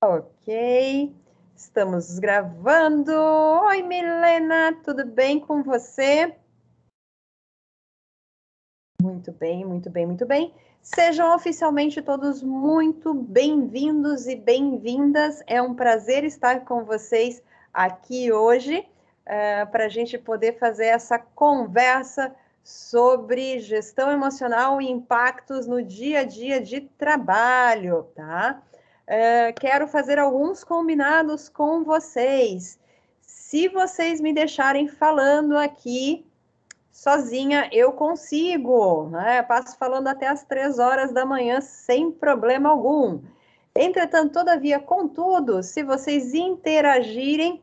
Ok, estamos gravando. Oi, Milena, tudo bem com você? Muito bem, muito bem, muito bem. Sejam oficialmente todos muito bem-vindos e bem-vindas. É um prazer estar com vocês aqui hoje para a gente poder fazer essa conversa sobre gestão emocional e impactos no dia a dia de trabalho, tá? Quero fazer alguns combinados com vocês. Se vocês me deixarem falando aqui sozinha, eu consigo, né? Passo falando até as 3 horas da manhã sem problema algum. Entretanto, todavia, contudo, se vocês interagirem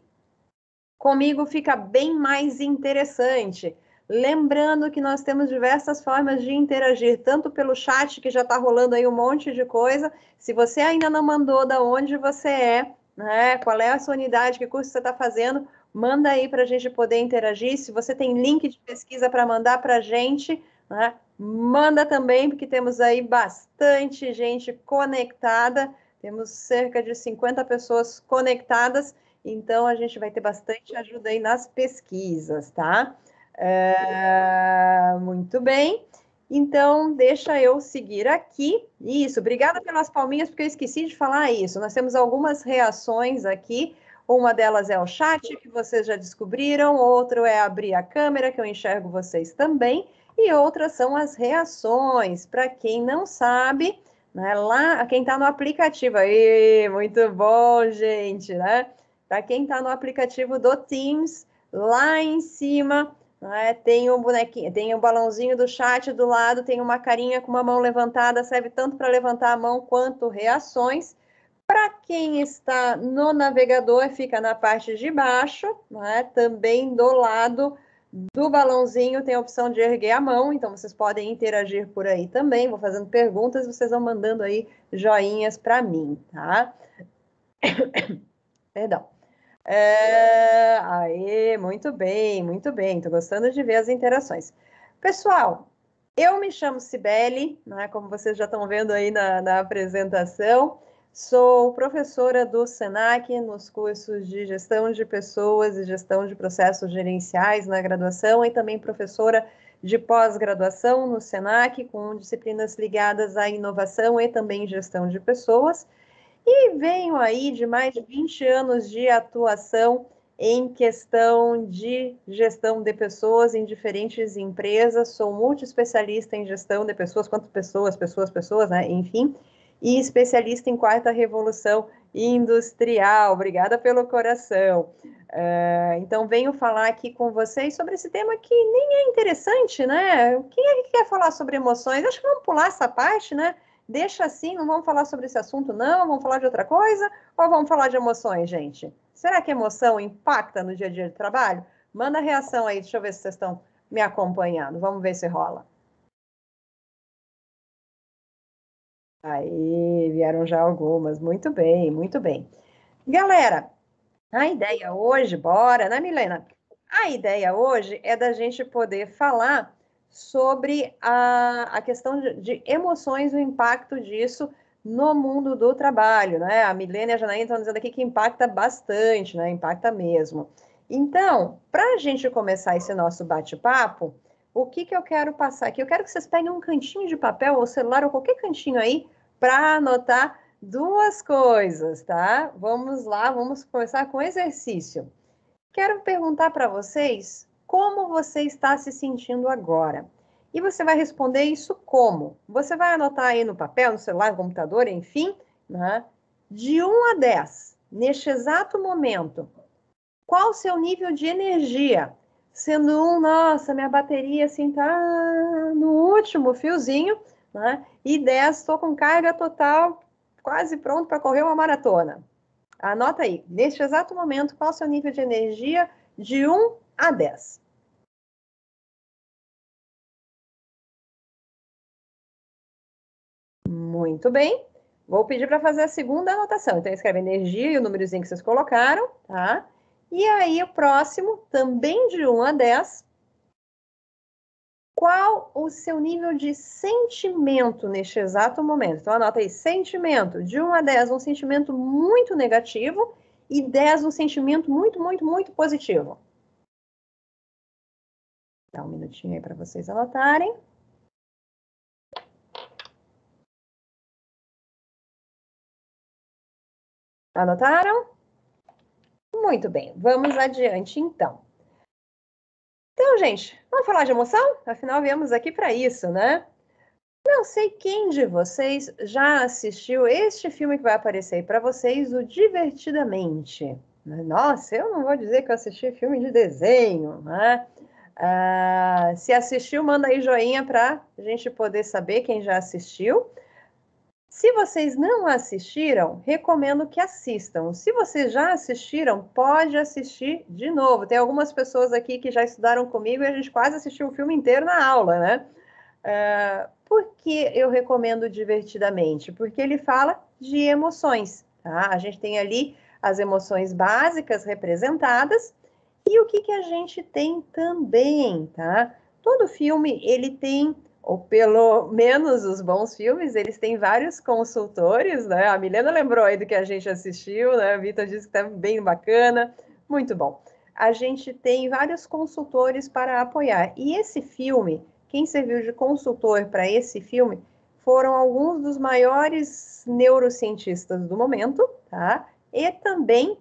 comigo, fica bem mais interessante. Lembrando que nós temos diversas formas de interagir, tanto pelo chat, que já está rolando aí um monte de coisa. Se você ainda não mandou de onde você é, né, qual é a sua unidade, que curso você está fazendo, manda aí para a gente poder interagir. Se você tem link de pesquisa para mandar para a gente, né, manda também, porque temos aí bastante gente conectada. Temos cerca de 50 pessoas conectadas. Então, a gente vai ter bastante ajuda aí nas pesquisas, tá? Muito bem. Então, deixa eu seguir aqui. Isso, obrigada pelas palminhas, porque eu esqueci de falar isso. Nós temos algumas reações aqui. Uma delas é o chat, que vocês já descobriram. Outro é abrir a câmera, que eu enxergo vocês também. E outras são as reações. Para quem não sabe, né, lá, quem está no aplicativo. Aí, muito bom, gente, né? Para quem está no aplicativo do Teams, lá em cima, né, tem um bonequinho, tem um balãozinho do chat do lado, tem uma carinha com uma mão levantada, serve tanto para levantar a mão quanto reações. Para quem está no navegador, fica na parte de baixo, né, também do lado do balãozinho tem a opção de erguer a mão, então vocês podem interagir por aí também. Vou fazendo perguntas, vocês vão mandando aí joinhas para mim, tá? Perdão. Aê, muito bem, muito bem. Estou gostando de ver as interações. Pessoal, eu me chamo Cibele, né, como vocês já estão vendo aí na apresentação. Sou professora do SENAC nos cursos de gestão de pessoas e gestão de processos gerenciais na graduação e também professora de pós-graduação no SENAC, com disciplinas ligadas à inovação e também gestão de pessoas. E venho aí de mais de 20 anos de atuação em questão de gestão de pessoas em diferentes empresas. Sou multiespecialista em gestão de pessoas, quantas pessoas, né? Enfim, e especialista em quarta revolução industrial. Obrigada pelo coração. Então, venho falar aqui com vocês sobre esse tema que nem é interessante, né? Quem é que quer falar sobre emoções? Acho que vamos pular essa parte, né? Deixa assim, não vamos falar sobre esse assunto, não? Vamos falar de outra coisa? Ou vamos falar de emoções, gente? Será que emoção impacta no dia a dia de trabalho? Manda a reação aí, deixa eu ver se vocês estão me acompanhando. Vamos ver se rola. Aí, vieram já algumas. Muito bem, muito bem. Galera, a ideia hoje, bora, né, Milena? A ideia hoje é da gente poder falar sobre a questão de emoções, o impacto disso no mundo do trabalho, né? A Milena e a Janaína estão dizendo aqui que impacta bastante, né? Impacta mesmo. Então, para a gente começar esse nosso bate-papo, o que que eu quero passar aqui? Eu quero que vocês peguem um cantinho de papel ou celular ou qualquer cantinho aí para anotar duas coisas, tá? Vamos lá, vamos começar com exercício. Quero perguntar para vocês como você está se sentindo agora. E você vai responder isso como? Você vai anotar aí no papel, no celular, no computador, enfim, né? De 1 a 10, neste exato momento, qual o seu nível de energia? Sendo 1, nossa, minha bateria assim tá no último fiozinho, né? E 10, estou com carga total, quase pronto para correr uma maratona. Anota aí, neste exato momento, qual o seu nível de energia de 1 a 10? Muito bem. Vou pedir para fazer a segunda anotação. Então, escreve energia e o númerozinho que vocês colocaram, tá? E aí, o próximo, também de 1 a 10. Qual o seu nível de sentimento neste exato momento? Então, anota aí, sentimento, de 1 a 10, um sentimento muito negativo, e 10, um sentimento muito, muito, muito positivo. Dá um minutinho aí para vocês anotarem. Anotaram? Muito bem, vamos adiante então. Então, gente, vamos falar de emoção? Afinal, viemos aqui para isso, né? Não sei quem de vocês já assistiu este filme que vai aparecer aí para vocês, o Divertidamente. Nossa, eu não vou dizer que eu assisti filme de desenho, né? Se assistiu, manda aí joinha para a gente poder saber quem já assistiu. Se vocês não assistiram, recomendo que assistam. Se vocês já assistiram, pode assistir de novo. Tem algumas pessoas aqui que já estudaram comigo e a gente quase assistiu o filme inteiro na aula, né? Por que eu recomendo Divertidamente? Porque ele fala de emoções, tá? A gente tem ali as emoções básicas representadas e o que a gente tem também, tá? Todo filme, ele tem, ou pelo menos os bons filmes, eles têm vários consultores, né? A Milena lembrou aí do que a gente assistiu, né? O Vitor disse que tá bem bacana. Muito bom. A gente tem vários consultores para apoiar. E esse filme, quem serviu de consultor para esse filme foram alguns dos maiores neurocientistas do momento, tá? E também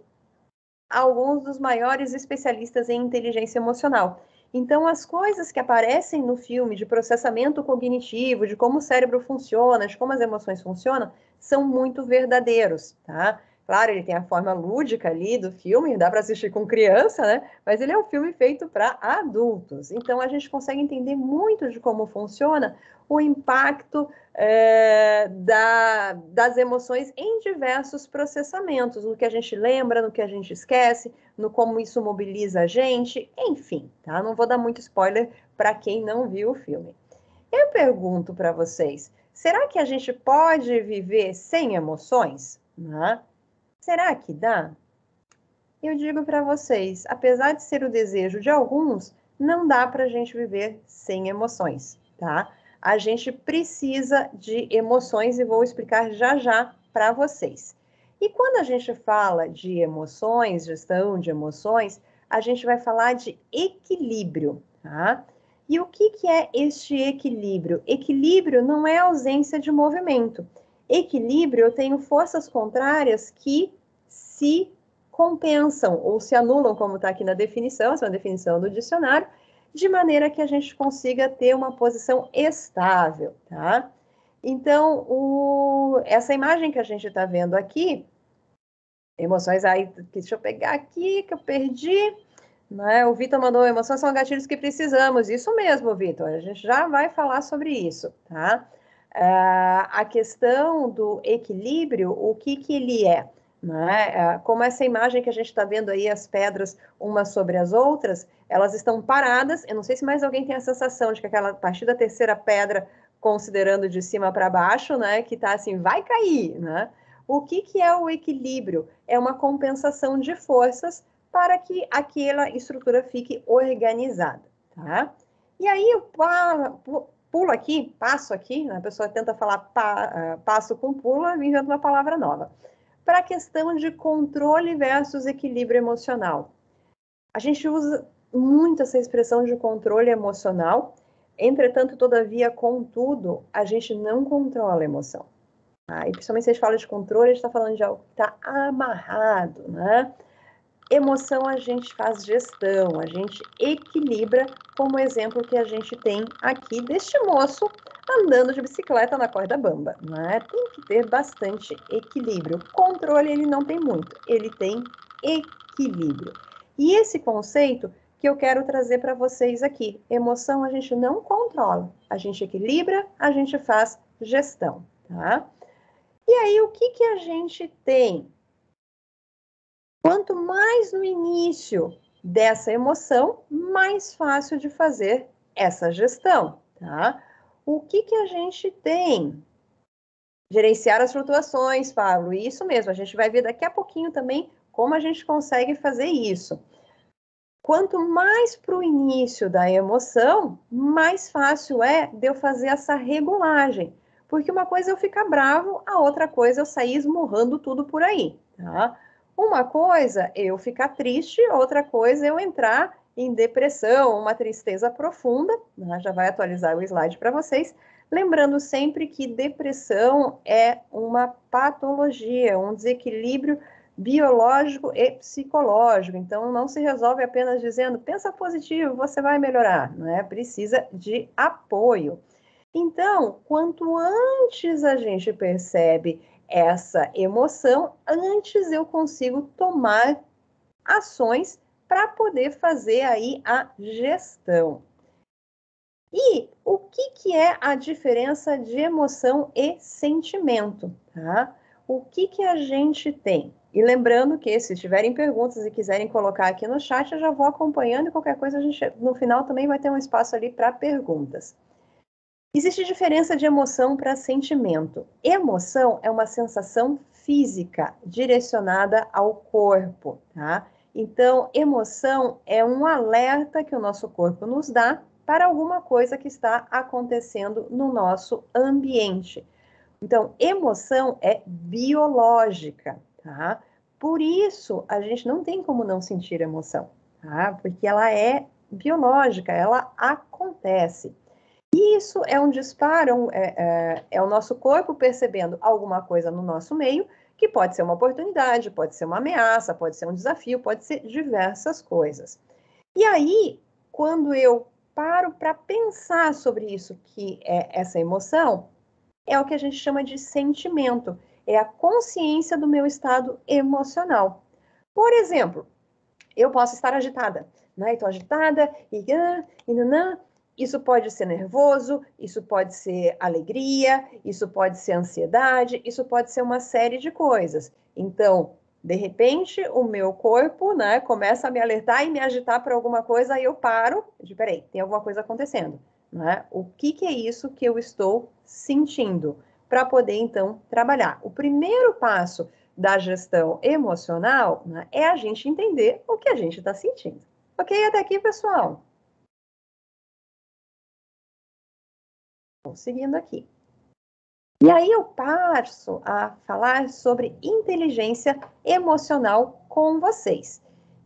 alguns dos maiores especialistas em inteligência emocional. Então, as coisas que aparecem no filme de processamento cognitivo, de como o cérebro funciona, de como as emoções funcionam, são muito verdadeiros, tá? Claro, ele tem a forma lúdica ali do filme, dá para assistir com criança, né? Mas ele é um filme feito para adultos. Então, a gente consegue entender muito de como funciona o impacto das emoções em diversos processamentos, no que a gente lembra, no que a gente esquece, no como isso mobiliza a gente, enfim, tá? Não vou dar muito spoiler para quem não viu o filme. Eu pergunto para vocês, será que a gente pode viver sem emoções? Né? Será que dá? Eu digo para vocês, apesar de ser o desejo de alguns, não dá para a gente viver sem emoções, tá? A gente precisa de emoções e vou explicar já já para vocês. E quando a gente fala de emoções, gestão de emoções, a gente vai falar de equilíbrio, tá? E o que é este equilíbrio? Equilíbrio não é ausência de movimento. Equilíbrio, eu tenho forças contrárias que se compensam ou se anulam, como está aqui na definição, essa é uma definição do dicionário, de maneira que a gente consiga ter uma posição estável, tá? Então, essa imagem que a gente está vendo aqui, emoções, aí, deixa eu pegar aqui, que eu perdi, né? O Vitor mandou, emoções são gatilhos que precisamos, isso mesmo, Vitor, a gente já vai falar sobre isso, tá? A questão do equilíbrio, o que ele é? Né? Como essa imagem que a gente está vendo aí, as pedras umas sobre as outras, elas estão paradas. Eu não sei se mais alguém tem a sensação de que aquela, a partir da terceira pedra, considerando de cima para baixo, né, que está assim, vai cair, né? O que é o equilíbrio? É uma compensação de forças para que aquela estrutura fique organizada, tá? E aí eu pulo aqui, passo aqui, né? A pessoa tenta falar passo com pulo, me inventa uma palavra nova. Para a questão de controle versus equilíbrio emocional. A gente usa muito essa expressão de controle emocional, entretanto, todavia, contudo, a gente não controla a emoção. Tá? E principalmente se a gente fala de controle, a gente está falando de algo que está amarrado, né? Emoção a gente faz gestão, a gente equilibra, como o exemplo que a gente tem aqui deste moço andando de bicicleta na corda bamba, né? Tem que ter bastante equilíbrio. Controle ele não tem muito, ele tem equilíbrio. E esse conceito que eu quero trazer para vocês aqui, emoção a gente não controla, a gente equilibra, a gente faz gestão, tá? E aí o que a gente tem? Quanto mais no início dessa emoção, mais fácil de fazer essa gestão, tá? O que a gente tem? Gerenciar as flutuações, Pablo. Isso mesmo, a gente vai ver daqui a pouquinho também como a gente consegue fazer isso. quanto mais para o início da emoção, mais fácil é de eu fazer essa regulagem. Porque uma coisa é eu ficar bravo, a outra coisa é eu sair esmurrando tudo por aí, tá? Uma coisa é eu ficar triste, outra coisa é eu entrar em depressão, uma tristeza profunda, né? Já vai atualizar o slide para vocês. Lembrando sempre que depressão é uma patologia, um desequilíbrio biológico e psicológico. Então, não se resolve apenas dizendo, pensa positivo, você vai melhorar, não é? Precisa de apoio. Então, quanto antes a gente percebe essa emoção, antes eu consigo tomar ações para poder fazer aí a gestão. E o que é a diferença de emoção e sentimento, tá? O que a gente tem? E lembrando que se tiverem perguntas e quiserem colocar aqui no chat, eu já vou acompanhando e qualquer coisa a gente no final também vai ter um espaço ali para perguntas. Existe diferença de emoção para sentimento. Emoção é uma sensação física direcionada ao corpo, tá? Então, emoção é um alerta que o nosso corpo nos dá para alguma coisa que está acontecendo no nosso ambiente. Então, emoção é biológica, tá? Por isso, a gente não tem como não sentir emoção, tá? Porque ela é biológica, ela acontece. E isso é um disparo, é o nosso corpo percebendo alguma coisa no nosso meio, que pode ser uma oportunidade, pode ser uma ameaça, pode ser um desafio, pode ser diversas coisas. E aí, quando eu paro para pensar sobre isso, que é essa emoção, é o que a gente chama de sentimento, é a consciência do meu estado emocional. Por exemplo, eu posso estar agitada, né? Estou agitada e nanã. Isso pode ser nervoso, isso pode ser alegria, isso pode ser ansiedade, isso pode ser uma série de coisas. Então, de repente, o meu corpo, né, começa a me alertar e me agitar para alguma coisa, aí eu paro, peraí, tem alguma coisa acontecendo, né? O que é isso que eu estou sentindo? Para poder, então, trabalhar. O primeiro passo da gestão emocional, né, é a gente entender o que a gente está sentindo. Ok? Até aqui, pessoal? Vou seguindo aqui. E aí eu passo a falar sobre inteligência emocional com vocês.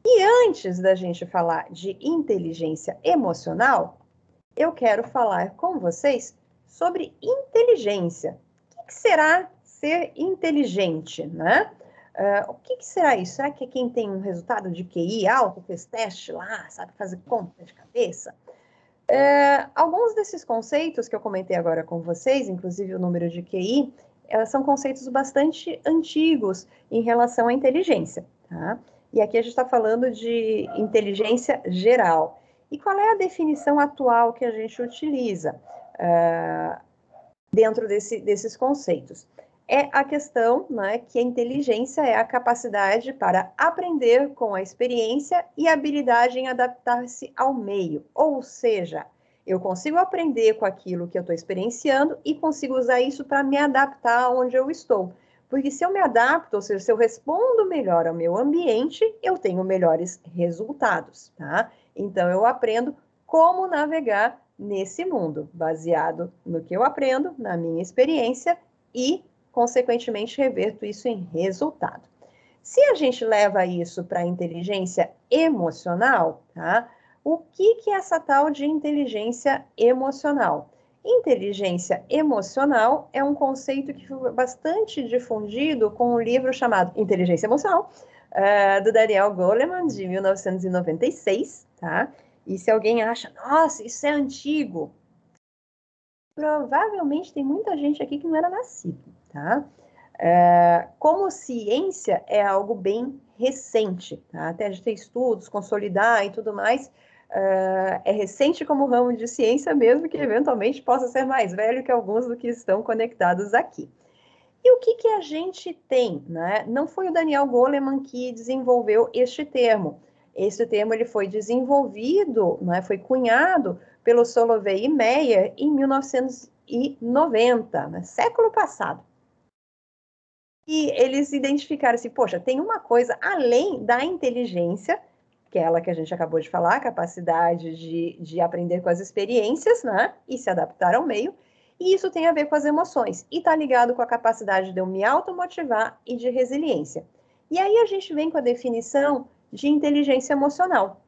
E antes da gente falar de inteligência emocional, eu quero falar com vocês sobre inteligência. O que será ser inteligente, né? O que será isso? Será que é quem tem um resultado de QI alto, fez teste lá, sabe fazer conta de cabeça? Alguns desses conceitos que eu comentei agora com vocês, inclusive o número de QI, são conceitos bastante antigos em relação à inteligência, tá? E aqui a gente está falando de inteligência geral. E qual é a definição atual que a gente utiliza dentro desses conceitos? É a questão, né, que a inteligência é a capacidade para aprender com a experiência e a habilidade em adaptar-se ao meio. Ou seja, eu consigo aprender com aquilo que eu estou experienciando e consigo usar isso para me adaptar onde eu estou. Porque se eu me adapto, ou seja, se eu respondo melhor ao meu ambiente, eu tenho melhores resultados, tá? Então, eu aprendo como navegar nesse mundo, baseado no que eu aprendo, na minha experiência e, consequentemente, reverto isso em resultado. Se a gente leva isso para a inteligência emocional, tá? O que é essa tal de inteligência emocional? Inteligência emocional é um conceito que foi bastante difundido com um livro chamado Inteligência Emocional, do Daniel Goleman, de 1996, tá? E se alguém acha, nossa, isso é antigo, provavelmente tem muita gente aqui que não era nascido, tá? Como ciência é algo bem recente, tá? Até a gente ter estudos, consolidar e tudo mais, é recente como ramo de ciência mesmo, que eventualmente possa ser mais velho que alguns do que estão conectados aqui. E o que a gente tem, né? Não foi o Daniel Goleman que desenvolveu este termo. Esse termo ele foi desenvolvido, né, foi cunhado pelo Solovey e Meyer em 1990, né, século passado. E eles identificaram assim, poxa, tem uma coisa além da inteligência aquela que a gente acabou de falar, a capacidade de aprender com as experiências, né? E se adaptar ao meio. E isso tem a ver com as emoções. E está ligado com a capacidade de eu me automotivar e de resiliência. E aí a gente vem com a definição de inteligência emocional.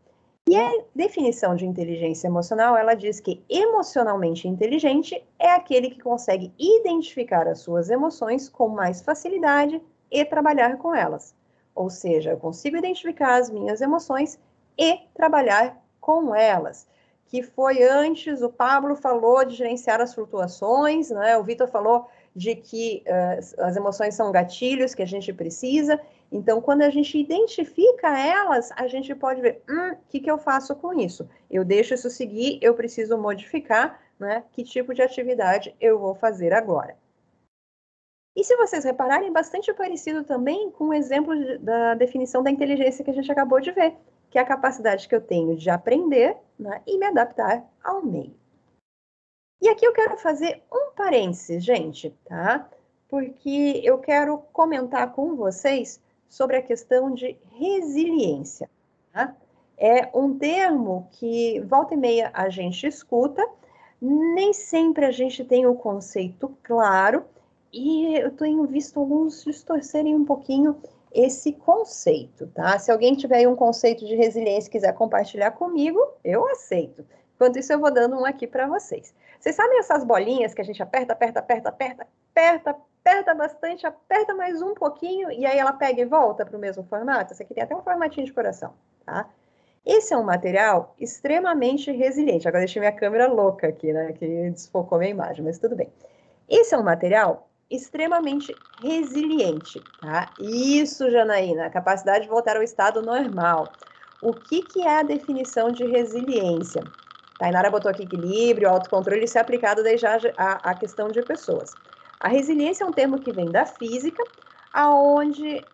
E a definição de inteligência emocional, ela diz que emocionalmente inteligente é aquele que consegue identificar as suas emoções com mais facilidade e trabalhar com elas. Ou seja, eu consigo identificar as minhas emoções e trabalhar com elas. Que foi antes, o Pablo falou de gerenciar as flutuações, né? O Vitor falou de que as emoções são gatilhos que a gente precisa. Então, quando a gente identifica elas, a gente pode ver, o que eu faço com isso? Eu deixo isso seguir, eu preciso modificar, né? Que tipo de atividade eu vou fazer agora? E se vocês repararem, bastante parecido também com o exemplo da definição da inteligência que a gente acabou de ver, que é a capacidade que eu tenho de aprender, né, e me adaptar ao meio. E aqui eu quero fazer um parênteses, gente, tá? Porque eu quero comentar com vocês sobre a questão de resiliência, tá? É um termo que volta e meia a gente escuta, nem sempre a gente tem o conceito claro, e eu tenho visto alguns distorcerem um pouquinho esse conceito, tá? Se alguém tiver aí um conceito de resiliência e quiser compartilhar comigo, eu aceito. Enquanto isso, eu vou dando um aqui para vocês. Vocês sabem essas bolinhas que a gente aperta, aperta, aperta, aperta, aperta, aperta bastante, aperta mais um pouquinho e aí ela pega e volta para o mesmo formato? Essa aqui tem até um formatinho de coração, tá? Esse é um material extremamente resiliente. Agora deixei minha câmera louca aqui, né? Que desfocou minha imagem, mas tudo bem. Esse é um material extremamente resiliente, tá? Isso, Janaína, a capacidade de voltar ao estado normal. O que é a definição de resiliência? Tainara botou aqui equilíbrio, autocontrole, isso é aplicado daí já à questão de pessoas. A resiliência é um termo que vem da física, aonde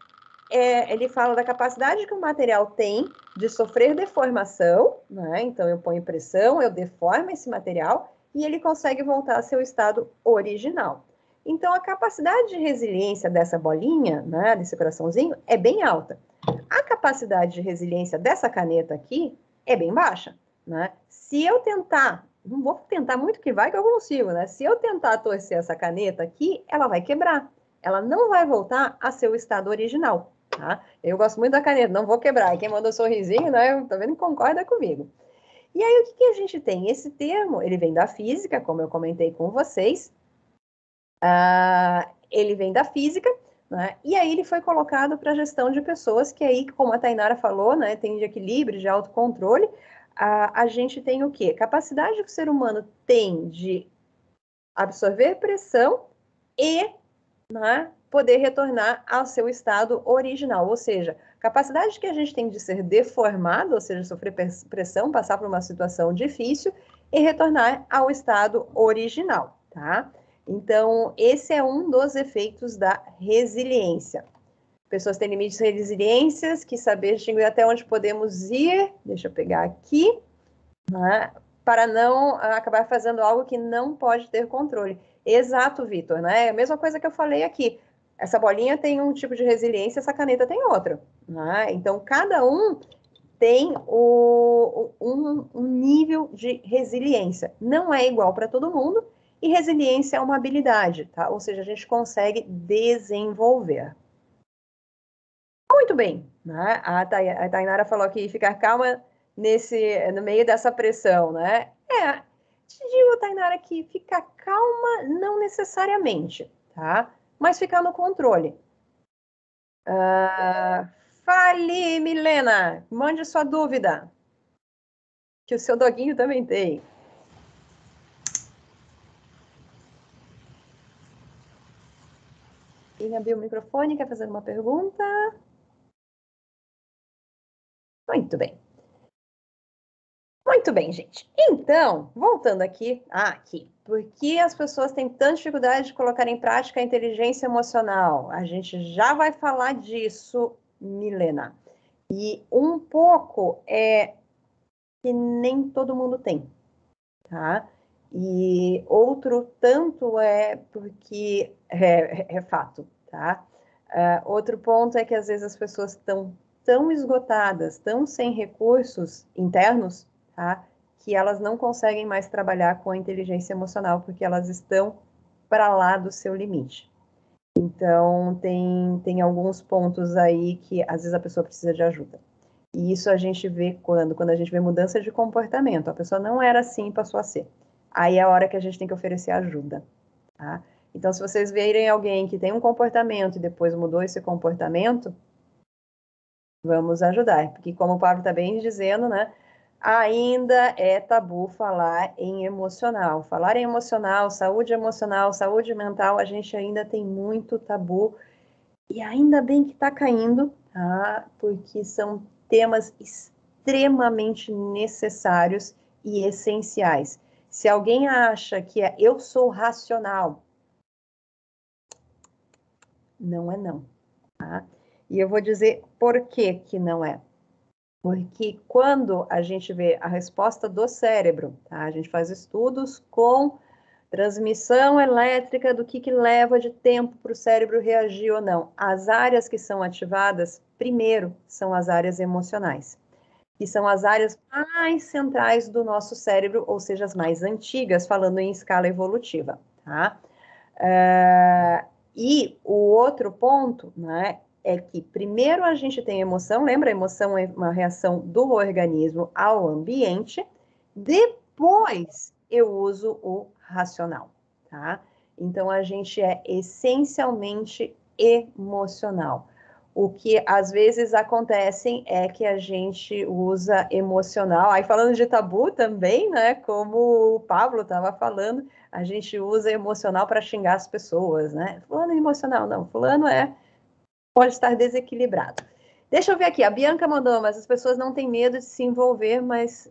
ele fala da capacidade que o material tem de sofrer deformação, né? Então eu ponho pressão, eu deformo esse material e ele consegue voltar ao seu estado original. Então a capacidade de resiliência dessa bolinha, né, desse coraçãozinho, é bem alta. A capacidade de resiliência dessa caneta aqui é bem baixa, né? Se eu tentar, não vou tentar muito que vai que eu consigo, né? Se eu tentar torcer essa caneta aqui, ela vai quebrar. Ela não vai voltar a seu estado original, tá? Eu gosto muito da caneta, não vou quebrar. E quem mandou sorrisinho, né? Tá vendo? Concorda comigo. E aí, o que a gente tem? Esse termo, ele vem da física, como eu comentei com vocês. Ele vem da física, né? E aí ele foi colocado para a gestão de pessoas, que aí, como a Tainara falou, né, tem de equilíbrio, de autocontrole. A gente tem o quê? Capacidade que o ser humano tem de absorver pressão e, né, poder retornar ao seu estado original, ou seja, capacidade que a gente tem de ser deformado, ou seja, sofrer pressão, passar por uma situação difícil e retornar ao estado original, tá? Então, esse é um dos efeitos da resiliência. Pessoas têm limites de resiliências, que saber distinguir até onde podemos ir, deixa eu pegar aqui, né, para não acabar fazendo algo que não pode ter controle. Exato, Vitor, né? É a mesma coisa que eu falei aqui. Essa bolinha tem um tipo de resiliência, essa caneta tem outra, né? Então, cada um tem um nível de resiliência. Não é igual para todo mundo, e resiliência é uma habilidade, tá? Ou seja, a gente consegue desenvolver. Muito bem, né? A Tainara falou aqui, ficar calma no meio dessa pressão, né? Te digo, Tainara, que ficar calma não necessariamente, tá? Mas ficar no controle. Fale, Milena, mande sua dúvida, que o seu doguinho também tem. Quem abriu o microfone quer fazer uma pergunta? Muito bem. Muito bem, gente. Então, voltando aqui, por que as pessoas têm tanta dificuldade de colocar em prática a inteligência emocional? A gente já vai falar disso, Milena. E um pouco é que nem todo mundo tem, tá? E outro tanto é porque é fato, tá? Outro ponto é que às vezes as pessoas estão tão esgotadas, tão sem recursos internos, tá? Que elas não conseguem mais trabalhar com a inteligência emocional, porque elas estão para lá do seu limite. Então, tem alguns pontos aí que às vezes a pessoa precisa de ajuda. E isso a gente vê quando a gente vê mudança de comportamento. A pessoa não era assim e passou a ser. Aí é a hora que a gente tem que oferecer ajuda, tá? Então, se vocês verem alguém que tem um comportamento e depois mudou esse comportamento, vamos ajudar. Porque como o Pablo está bem dizendo, né? Ainda é tabu falar em emocional. Falar em emocional, saúde mental, a gente ainda tem muito tabu. E ainda bem que está caindo, tá? Porque são temas extremamente necessários e essenciais. Se alguém acha que eu sou racional, não é não, tá? E eu vou dizer por que não é. Porque quando a gente vê a resposta do cérebro, tá? A gente faz estudos com transmissão elétrica do que leva de tempo para o cérebro reagir ou não. As áreas que são ativadas, primeiro, são as áreas emocionais, que são as áreas mais centrais do nosso cérebro, ou seja, as mais antigas, falando em escala evolutiva, tá? E o outro ponto, né, é que primeiro a gente tem emoção, lembra? A emoção é uma reação do organismo ao ambiente, depois eu uso o racional, tá? Então a gente é essencialmente emocional. O que às vezes acontece é que a gente usa emocional, aí falando de tabu também, né? Como o Pablo estava falando, a gente usa emocional para xingar as pessoas, né? Fulano é emocional, não, fulano pode estar desequilibrado. Deixa eu ver aqui, a Bianca mandou, mas as pessoas não têm medo de se envolver, mas...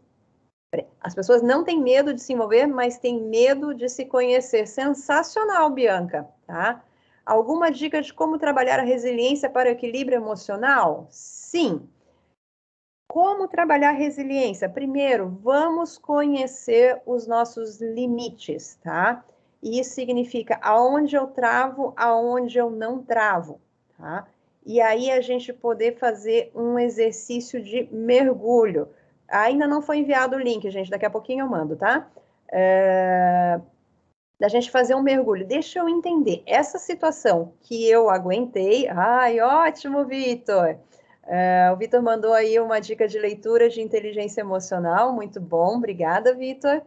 As pessoas não têm medo de se envolver, mas têm medo de se conhecer. Sensacional, Bianca, tá? Alguma dica de como trabalhar a resiliência para o equilíbrio emocional? Sim. Como trabalhar a resiliência? Primeiro, vamos conhecer os nossos limites, tá? E isso significa aonde eu travo, aonde eu não travo, tá? E aí a gente poder fazer um exercício de mergulho. Ainda não foi enviado o link, gente, daqui a pouquinho eu mando, tá? Da gente fazer um mergulho. Deixa eu entender, essa situação que eu aguentei... Ai, ótimo, Vitor! O Vitor mandou aí uma dica de leitura de inteligência emocional, muito bom, obrigada, Vitor.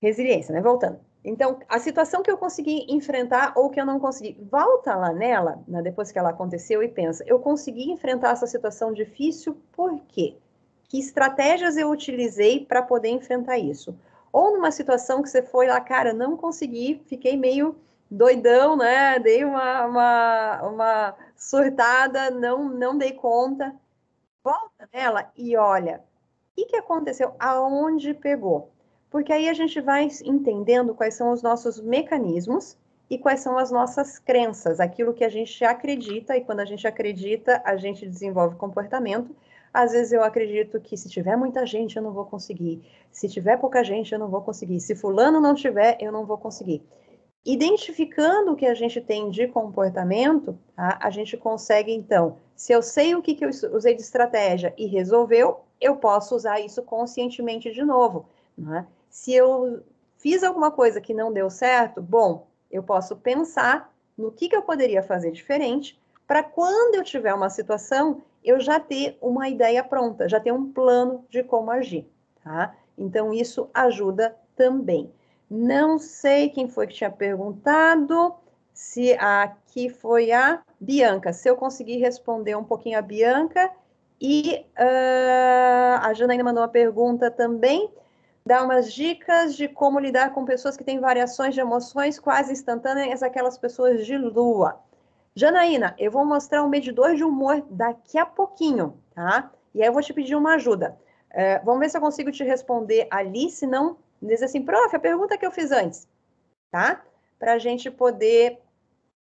Resiliência, né? Voltando. Então, a situação que eu consegui enfrentar ou que eu não consegui, volta lá nela, né, depois que ela aconteceu, e pensa, eu consegui enfrentar essa situação difícil por quê? Que estratégias eu utilizei para poder enfrentar isso? Ou numa situação que você foi lá, cara, não consegui, fiquei meio doidão, né? Dei uma surtada, não dei conta. Volta nela e olha, o que aconteceu? Aonde pegou? Porque aí a gente vai entendendo quais são os nossos mecanismos e quais são as nossas crenças, aquilo que a gente acredita, e quando a gente acredita, a gente desenvolve comportamento. Às vezes eu acredito que se tiver muita gente, eu não vou conseguir. Se tiver pouca gente, eu não vou conseguir. Se fulano não tiver, eu não vou conseguir. Identificando o que a gente tem de comportamento, tá? A gente consegue, então, se eu sei o que eu usei de estratégia e resolveu, eu posso usar isso conscientemente de novo, né? Se eu fiz alguma coisa que não deu certo, bom, eu posso pensar no que eu poderia fazer diferente para quando eu tiver uma situação, eu já ter uma ideia pronta, já ter um plano de como agir, tá? Então, isso ajuda também. Não sei quem foi que tinha perguntado, se aqui foi a Bianca. Se eu conseguir responder um pouquinho a Bianca, e a Janaína mandou uma pergunta também, dá umas dicas de como lidar com pessoas que têm variações de emoções quase instantâneas, aquelas pessoas de lua. Janaína, eu vou mostrar um medidor de humor daqui a pouquinho, tá? E aí eu vou te pedir uma ajuda. Vamos ver se eu consigo te responder ali, se não, diz assim, prof, a pergunta que eu fiz antes, tá? Para a gente poder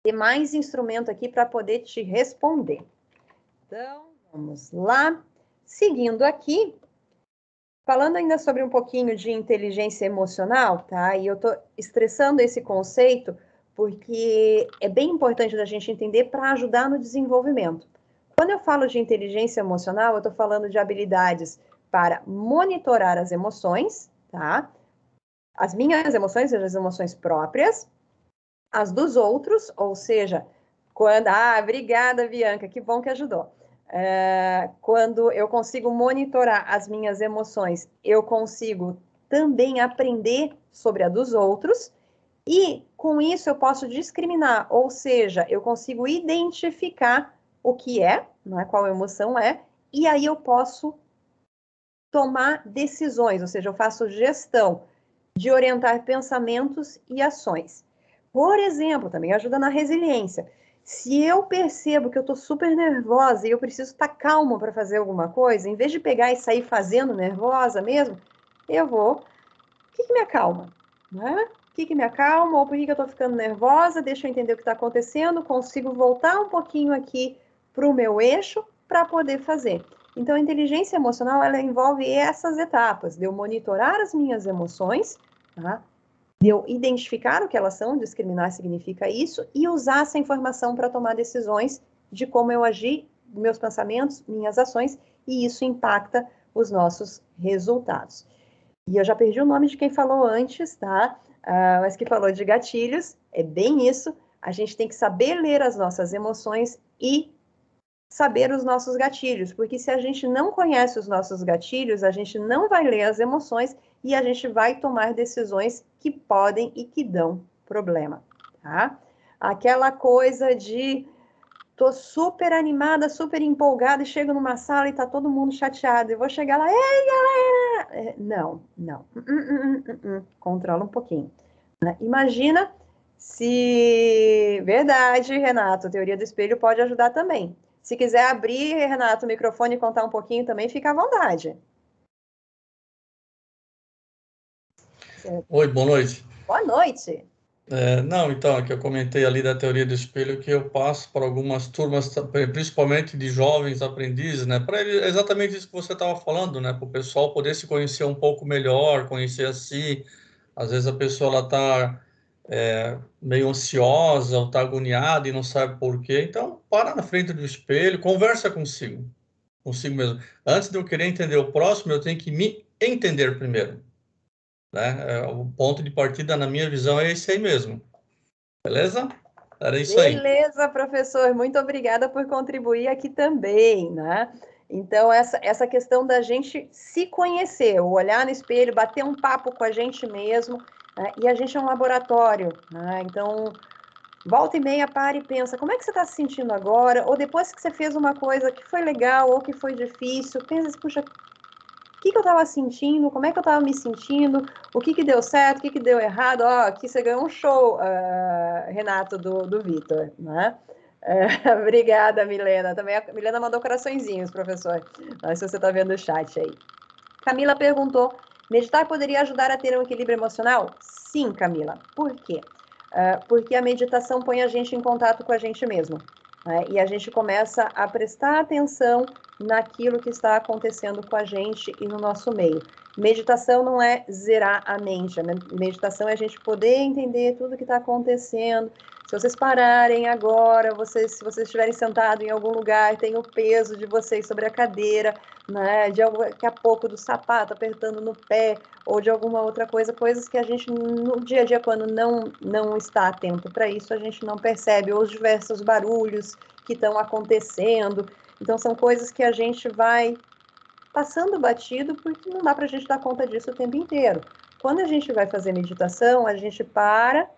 ter mais instrumento aqui para poder te responder. Então, vamos lá. Seguindo aqui, falando ainda sobre um pouquinho de inteligência emocional, tá? E eu tô estressando esse conceito porque é bem importante da gente entender para ajudar no desenvolvimento. Quando eu falo de inteligência emocional, eu estou falando de habilidades para monitorar as emoções, tá? As minhas emoções, ou seja, as emoções próprias, as dos outros, ou seja, quando... Ah, obrigada, Bianca, que bom que ajudou. Quando eu consigo monitorar as minhas emoções, eu consigo também aprender sobre a dos outros, e com isso eu posso discriminar, ou seja, eu consigo identificar o que é, não é, qual emoção é, e aí eu posso tomar decisões, ou seja, eu faço gestão de orientar pensamentos e ações. Por exemplo, também ajuda na resiliência. Se eu percebo que eu estou super nervosa e eu preciso estar calma para fazer alguma coisa, em vez de pegar e sair fazendo nervosa mesmo, eu vou. O que me acalma? Né? O que me acalma? Ou por que eu estou ficando nervosa? Deixa eu entender o que está acontecendo, consigo voltar um pouquinho aqui para o meu eixo para poder fazer. Então, a inteligência emocional, ela envolve essas etapas, de eu monitorar as minhas emoções, tá? De eu identificar o que elas são, discriminar significa isso, e usar essa informação para tomar decisões de como eu agir, meus pensamentos, minhas ações, e isso impacta os nossos resultados. E eu já perdi o nome de quem falou antes, tá? Mas que falou de gatilhos, é bem isso. A gente tem que saber ler as nossas emoções e saber os nossos gatilhos, porque se a gente não conhece os nossos gatilhos, a gente não vai ler as emoções e a gente vai tomar decisões que podem e que dão problema, tá? Aquela coisa de tô super animada, super empolgada e chego numa sala e tá todo mundo chateado. Eu vou chegar lá, ei, galera! Não, não. Controla um pouquinho. Imagina se... Verdade, Renato, a teoria do espelho pode ajudar também. Se quiser abrir, Renato, o microfone e contar um pouquinho também, fica à vontade. Oi, boa noite. Boa noite. Não, então, é que eu comentei ali da teoria do espelho que eu passo para algumas turmas, principalmente de jovens aprendizes, né? Para exatamente isso que você estava falando, né? Para o pessoal poder se conhecer um pouco melhor, conhecer a si. Às vezes a pessoa ela está meio ansiosa ou está agoniada e não sabe por quê. Então, para na frente do espelho, conversa consigo mesmo. Antes de eu querer entender o próximo, eu tenho que me entender primeiro, né? O ponto de partida, na minha visão, é esse aí mesmo. Beleza? Era isso aí. Beleza, professor. Muito obrigada por contribuir aqui também, né? Então, essa questão da gente se conhecer, o olhar no espelho, bater um papo com a gente mesmo, né? E a gente é um laboratório, né? Então, volta e meia, para e pensa, como é que você está se sentindo agora? Ou depois que você fez uma coisa que foi legal ou que foi difícil, pensa assim, puxa, o que eu estava sentindo, como é que eu estava me sentindo, o que deu certo, o que deu errado. Ó, aqui você ganhou um show, Renato, do Vitor, né? Obrigada, Milena. Também a Milena mandou coraçõezinhos, professor. Não sei se você está vendo o chat aí. Camila perguntou, meditar poderia ajudar a ter um equilíbrio emocional? Sim, Camila. Por quê? Porque a meditação põe a gente em contato com a gente mesmo, né? E a gente começa a prestar atenção naquilo que está acontecendo com a gente e no nosso meio. Meditação não é zerar a mente, a meditação é a gente poder entender tudo que está acontecendo. Se vocês pararem agora, se vocês estiverem sentados em algum lugar, tem o peso de vocês sobre a cadeira, né? Daqui a pouco do sapato apertando no pé, ou de alguma outra coisa, coisas que a gente no dia a dia, quando não está atento para isso, a gente não percebe, ou os diversos barulhos que estão acontecendo. Então, são coisas que a gente vai passando batido, porque não dá para a gente dar conta disso o tempo inteiro. Quando a gente vai fazer meditação, a gente para,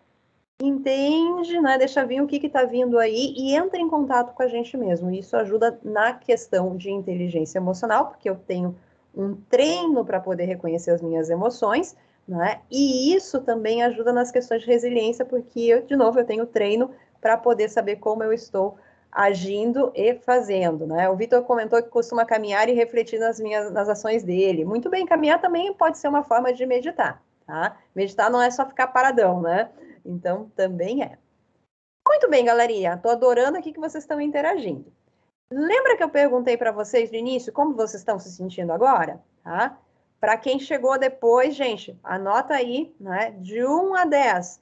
entende, né, deixa vir o que está vindo aí e entra em contato com a gente mesmo. Isso ajuda na questão de inteligência emocional, porque eu tenho um treino para poder reconhecer as minhas emoções, né? E isso também ajuda nas questões de resiliência, porque eu, de novo, eu tenho treino para poder saber como eu estou agindo e fazendo, né? O Vitor comentou que costuma caminhar e refletir nas ações dele. Muito bem, caminhar também pode ser uma forma de meditar, tá? Meditar não é só ficar paradão, né? Então, também é. Muito bem, galerinha. Estou adorando aqui que vocês estão interagindo. Lembra que eu perguntei para vocês no início como vocês estão se sentindo agora? Tá? Para quem chegou depois, gente, anota aí, né? De 1 a 10.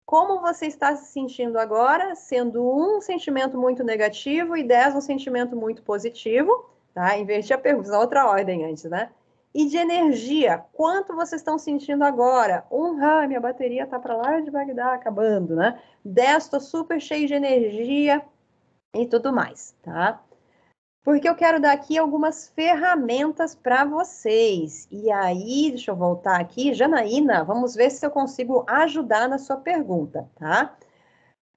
Como você está se sentindo agora, sendo 1 um sentimento muito negativo e 10 um sentimento muito positivo, tá? Inverti a pergunta, na outra ordem antes, né? E de energia, quanto vocês estão sentindo agora? Minha bateria tá para lá de Bagdá, acabando, né? 10, estou super cheio de energia e tudo mais, tá? Porque eu quero dar aqui algumas ferramentas para vocês. E aí, deixa eu voltar aqui. Janaína, vamos ver se eu consigo ajudar na sua pergunta, tá?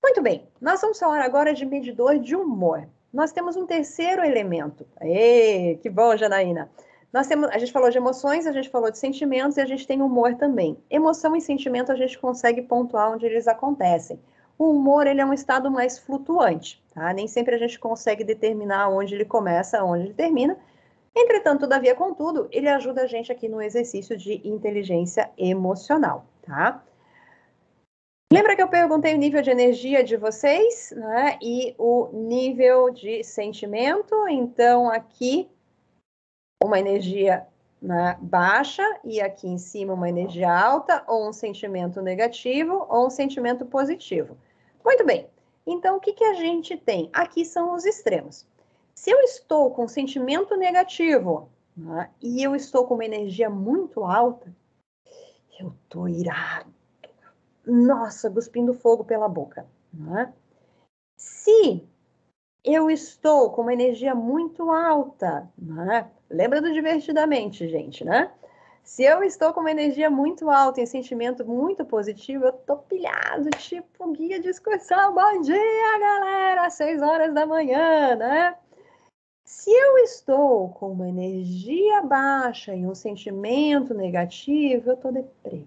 Muito bem, nós vamos falar agora de medidor de humor. Nós temos um terceiro elemento. Que bom, Janaína. A gente falou de emoções, a gente falou de sentimentos e a gente tem humor também. Emoção e sentimento a gente consegue pontuar onde eles acontecem. O humor, ele é um estado mais flutuante, tá? Nem sempre a gente consegue determinar onde ele começa, onde ele termina. Entretanto, todavia, contudo, ele ajuda a gente aqui no exercício de inteligência emocional, tá? Lembra que eu perguntei o nível de energia de vocês, né? E o nível de sentimento. Então, aqui, uma energia, né, baixa e aqui em cima uma energia alta, ou um sentimento negativo ou um sentimento positivo. Muito bem. Então, o que que a gente tem? Aqui são os extremos. Se eu estou com sentimento negativo, né, e eu estou com uma energia muito alta, eu estou irado. Nossa, cuspindo fogo pela boca, né? Se eu estou com uma energia muito alta, né? Lembra do divertidamente, gente, né? Se eu estou com uma energia muito alta e um sentimento muito positivo, eu tô pilhado, tipo guia de excursão. Bom dia, galera! Às 6 horas da manhã, né? Se eu estou com uma energia baixa e um sentimento negativo, eu tô deprê.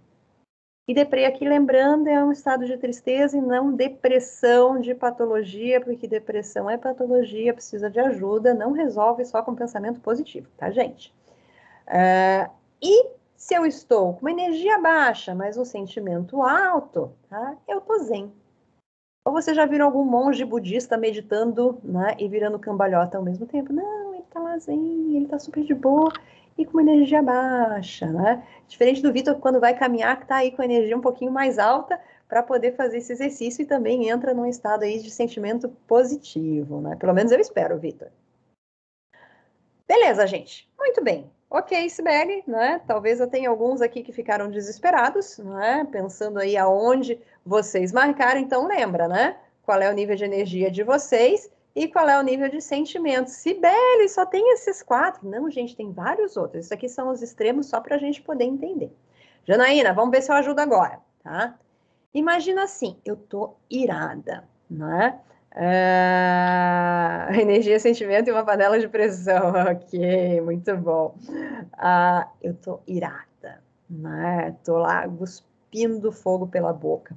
E deprê aqui, lembrando, é um estado de tristeza e não depressão de patologia, porque depressão é patologia, precisa de ajuda, não resolve só com pensamento positivo, tá, gente? E se eu estou com uma energia baixa, mas um sentimento alto, tá? Eu tô zen. Ou você já viram algum monge budista meditando, né, e virando cambalhota ao mesmo tempo? Não, ele tá lá zen, ele tá super de boa e com uma energia baixa, né? Diferente do Vitor, quando vai caminhar, que tá aí com a energia um pouquinho mais alta para poder fazer esse exercício e também entra num estado aí de sentimento positivo, né? Pelo menos eu espero, Vitor. Beleza, gente. Muito bem. Ok, Sibeli, né? Talvez eu tenha alguns aqui que ficaram desesperados, né? Pensando aí aonde vocês marcaram. Então, lembra, né? Qual é o nível de energia de vocês e qual é o nível de sentimento. Sibeli, só tem esses 4? Não, gente, tem vários outros. Isso aqui são os extremos só para a gente poder entender. Janaína, vamos ver se eu ajudo agora, tá? Imagina assim, eu tô irada, né? Energia, sentimento e uma panela de pressão. Ok, muito bom. Eu tô irada, né? Tô lá cuspindo fogo pela boca.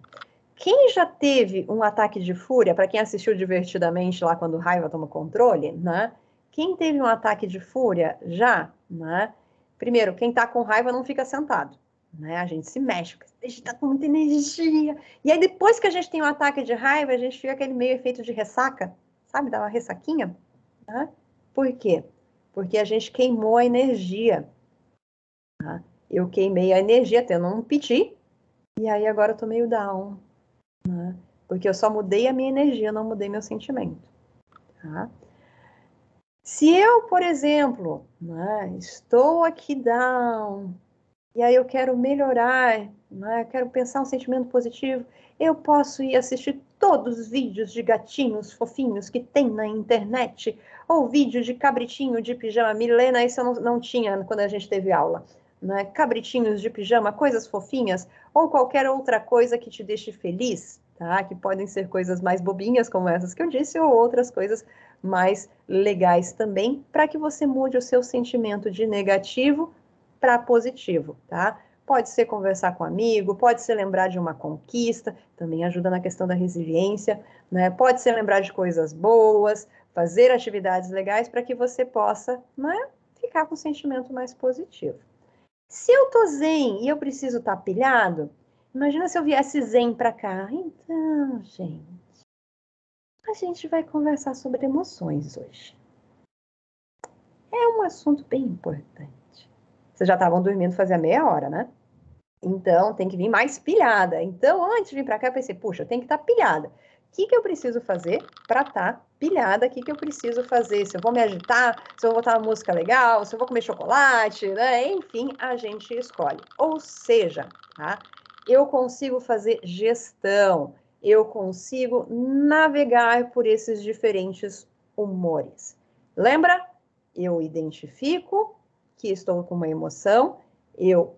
Quem já teve um ataque de fúria, para quem assistiu divertidamente lá quando raiva toma controle, né? Quem teve um ataque de fúria já, né? Primeiro, quem tá com raiva não fica sentado, né? A gente se mexe, a gente tá com muita energia. E aí, depois que a gente tem um ataque de raiva, a gente fica aquele meio efeito de ressaca, sabe? Dá uma ressaquinha, né? Por quê? Porque a gente queimou a energia. Tá? Eu queimei a energia tendo um piti, e aí agora eu tô meio down, né? Porque eu só mudei a minha energia, não mudei meu sentimento. Tá? Se eu, por exemplo, né, estou aqui down, e aí eu quero melhorar, né, eu quero pensar um sentimento positivo, eu posso ir assistir todos os vídeos de gatinhos fofinhos que tem na internet, ou vídeos de cabritinho de pijama. Milena, isso eu não tinha quando a gente teve aula. Né? Cabritinhos de pijama, coisas fofinhas, ou qualquer outra coisa que te deixe feliz, tá? Que podem ser coisas mais bobinhas, como essas que eu disse, ou outras coisas mais legais também, para que você mude o seu sentimento de negativo para positivo, tá? Pode ser conversar com um amigo, pode ser lembrar de uma conquista, também ajuda na questão da resiliência, né? Pode ser lembrar de coisas boas, fazer atividades legais para que você possa, né, ficar com um sentimento mais positivo. Se eu tô zen e eu preciso estar pilhado, imagina se eu viesse zen para cá. Então, gente, a gente vai conversar sobre emoções hoje. É um assunto bem importante. Vocês já estavam dormindo fazia meia hora, né? Então, tem que vir mais pilhada. Então, antes de vir para cá, eu pensei, puxa, eu tenho que estar pilhada. O que eu preciso fazer para estar pilhada? O que eu preciso fazer? Se eu vou me agitar, se eu vou botar uma música legal, se eu vou comer chocolate, né? Enfim, a gente escolhe. Ou seja, tá? Eu consigo fazer gestão, eu consigo navegar por esses diferentes humores. Lembra? Eu identifico que estou com uma emoção, eu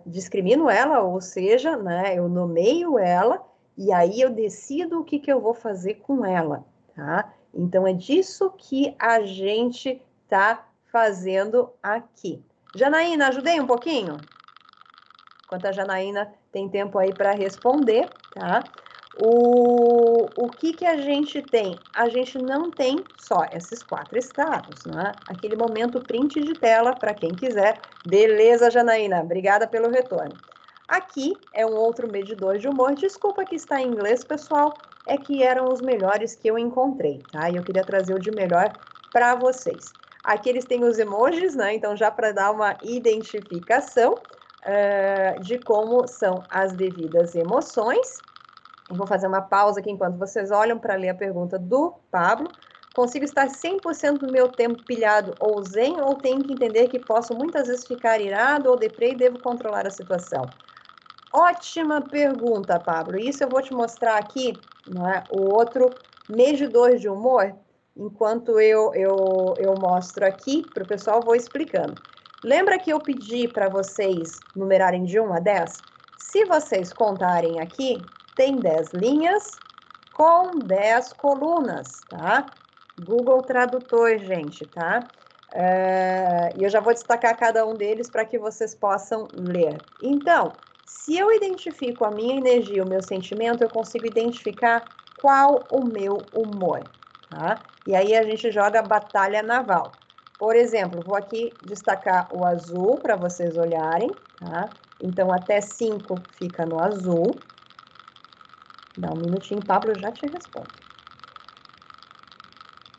discrimino ela, ou seja, né, eu nomeio ela, e aí eu decido o que eu vou fazer com ela, tá? Então, é disso que a gente tá fazendo aqui. Janaína, ajudei um pouquinho? Enquanto a Janaína tem tempo aí para responder, tá? O que a gente tem? A gente não tem só esses 4 estados, né? Aquele momento print de tela para quem quiser. Beleza, Janaína, obrigada pelo retorno. Aqui é um outro medidor de humor. Desculpa que está em inglês, pessoal, é que eram os melhores que eu encontrei, tá? E eu queria trazer o de melhor para vocês. Aqui eles têm os emojis, né? Então, já para dar uma identificação de como são as devidas emoções. Eu vou fazer uma pausa aqui enquanto vocês olham para ler a pergunta do Pablo. Consigo estar 100% do meu tempo pilhado ou zen, ou tenho que entender que posso muitas vezes ficar irado ou deprê e devo controlar a situação? Ótima pergunta, Pablo. Isso eu vou te mostrar aqui, né, o outro medidor de humor. Enquanto eu mostro aqui para o pessoal, vou explicando. Lembra que eu pedi para vocês numerarem de 1 a 10? Se vocês contarem aqui, tem 10 linhas com 10 colunas, tá? Google Tradutor, gente, tá? E eu já vou destacar cada um deles para que vocês possam ler. Então, se eu identifico a minha energia, o meu sentimento, eu consigo identificar qual o meu humor, tá? E aí a gente joga batalha naval. Por exemplo, vou aqui destacar o azul para vocês olharem, tá? Então, até 5 fica no azul. Dá um minutinho, Pablo, eu já te respondo.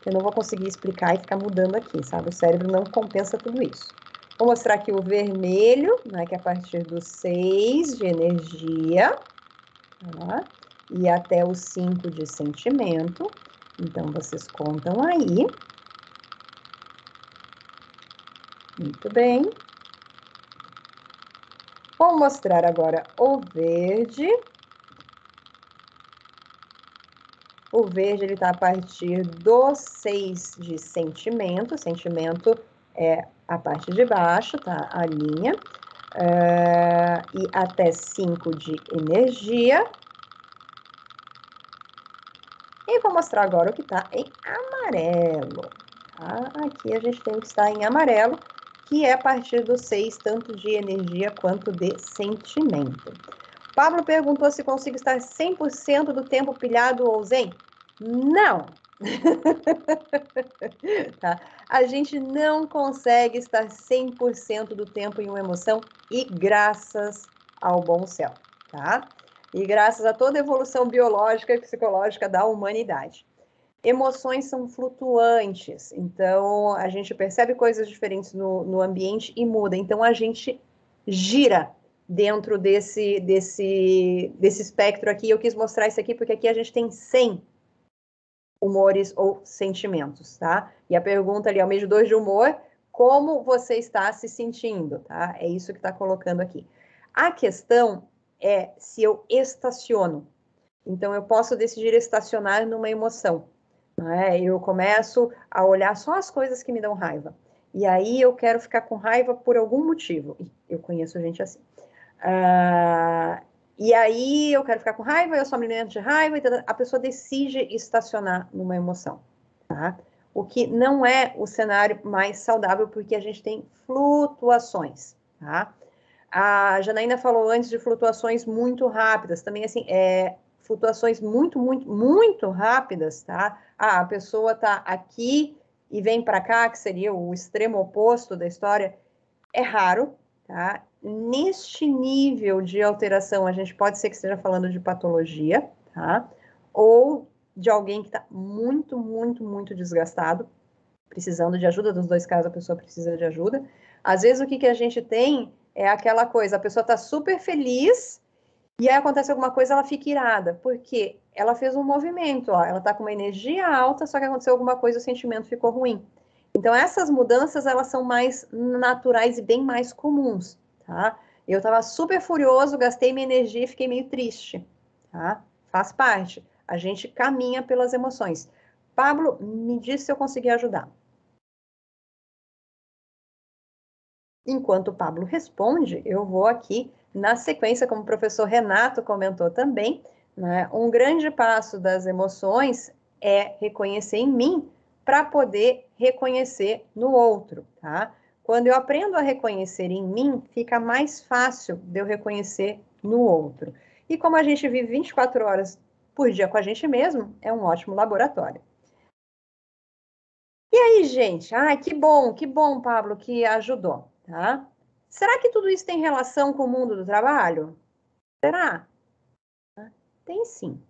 Eu não vou conseguir explicar e ficar mudando aqui, sabe? O cérebro não compensa tudo isso. Vou mostrar aqui o vermelho, né, que é a partir do 6 de energia, tá? E até o 5 de sentimento. Então, vocês contam aí. Muito bem. Vou mostrar agora o verde. O verde, ele está a partir do 6 de sentimento. Sentimento é a parte de baixo, tá? A linha. E até 5 de energia. E vou mostrar agora o que está em amarelo. Tá? Aqui a gente tem o que está em amarelo, que é a partir do 6, tanto de energia quanto de sentimento. Pablo perguntou se consigo estar 100% do tempo pilhado ou zen. Não! Tá? A gente não consegue estar 100% do tempo em uma emoção, e graças ao bom céu, tá? E graças a toda a evolução biológica e psicológica da humanidade. Emoções são flutuantes, então a gente percebe coisas diferentes no ambiente e muda. Então a gente gira dentro desse espectro aqui. Eu quis mostrar isso aqui porque aqui a gente tem 100 humores ou sentimentos, tá? E a pergunta ali, ao medidor de humor, como você está se sentindo, tá? É isso que está colocando aqui. A questão é se eu estaciono. Então, eu posso decidir estacionar numa emoção. Né? Eu começo a olhar só as coisas que me dão raiva. E aí eu quero ficar com raiva por algum motivo. Eu conheço gente assim. E aí eu quero ficar com raiva, eu só me alimento de raiva, então a pessoa decide estacionar numa emoção, tá? O que não é o cenário mais saudável, porque a gente tem flutuações, tá? A Janaína falou antes de flutuações muito rápidas, também assim, flutuações muito rápidas, tá? A pessoa tá aqui e vem para cá, que seria o extremo oposto da história, é raro, tá? Neste nível de alteração, a gente pode ser que esteja falando de patologia, tá? Ou de alguém que está muito desgastado, precisando de ajuda. Dos dois casos, a pessoa precisa de ajuda. Às vezes, o que a gente tem É aquela coisa, a pessoa está super feliz e aí acontece alguma coisa, ela fica irada, porque ela fez um movimento, ó, ela está com uma energia alta, só que aconteceu alguma coisa, o sentimento ficou ruim. Então, essas mudanças, elas são mais naturais e bem mais comuns, tá? Eu estava super furioso, gastei minha energia e fiquei meio triste, tá? Faz parte. A gente caminha pelas emoções. Pablo, me diz se eu conseguir ajudar. Enquanto o Pablo responde, eu vou aqui na sequência, como o professor Renato comentou também, né, um grande passo das emoções é reconhecer em mim para poder reconhecer no outro, tá? Quando eu aprendo a reconhecer em mim, fica mais fácil de eu reconhecer no outro. E como a gente vive 24 horas por dia com a gente mesmo, é um ótimo laboratório. E aí, gente? Ai, que bom, Pablo, que ajudou, tá? Será que tudo isso tem relação com o mundo do trabalho? Será? Tem sim.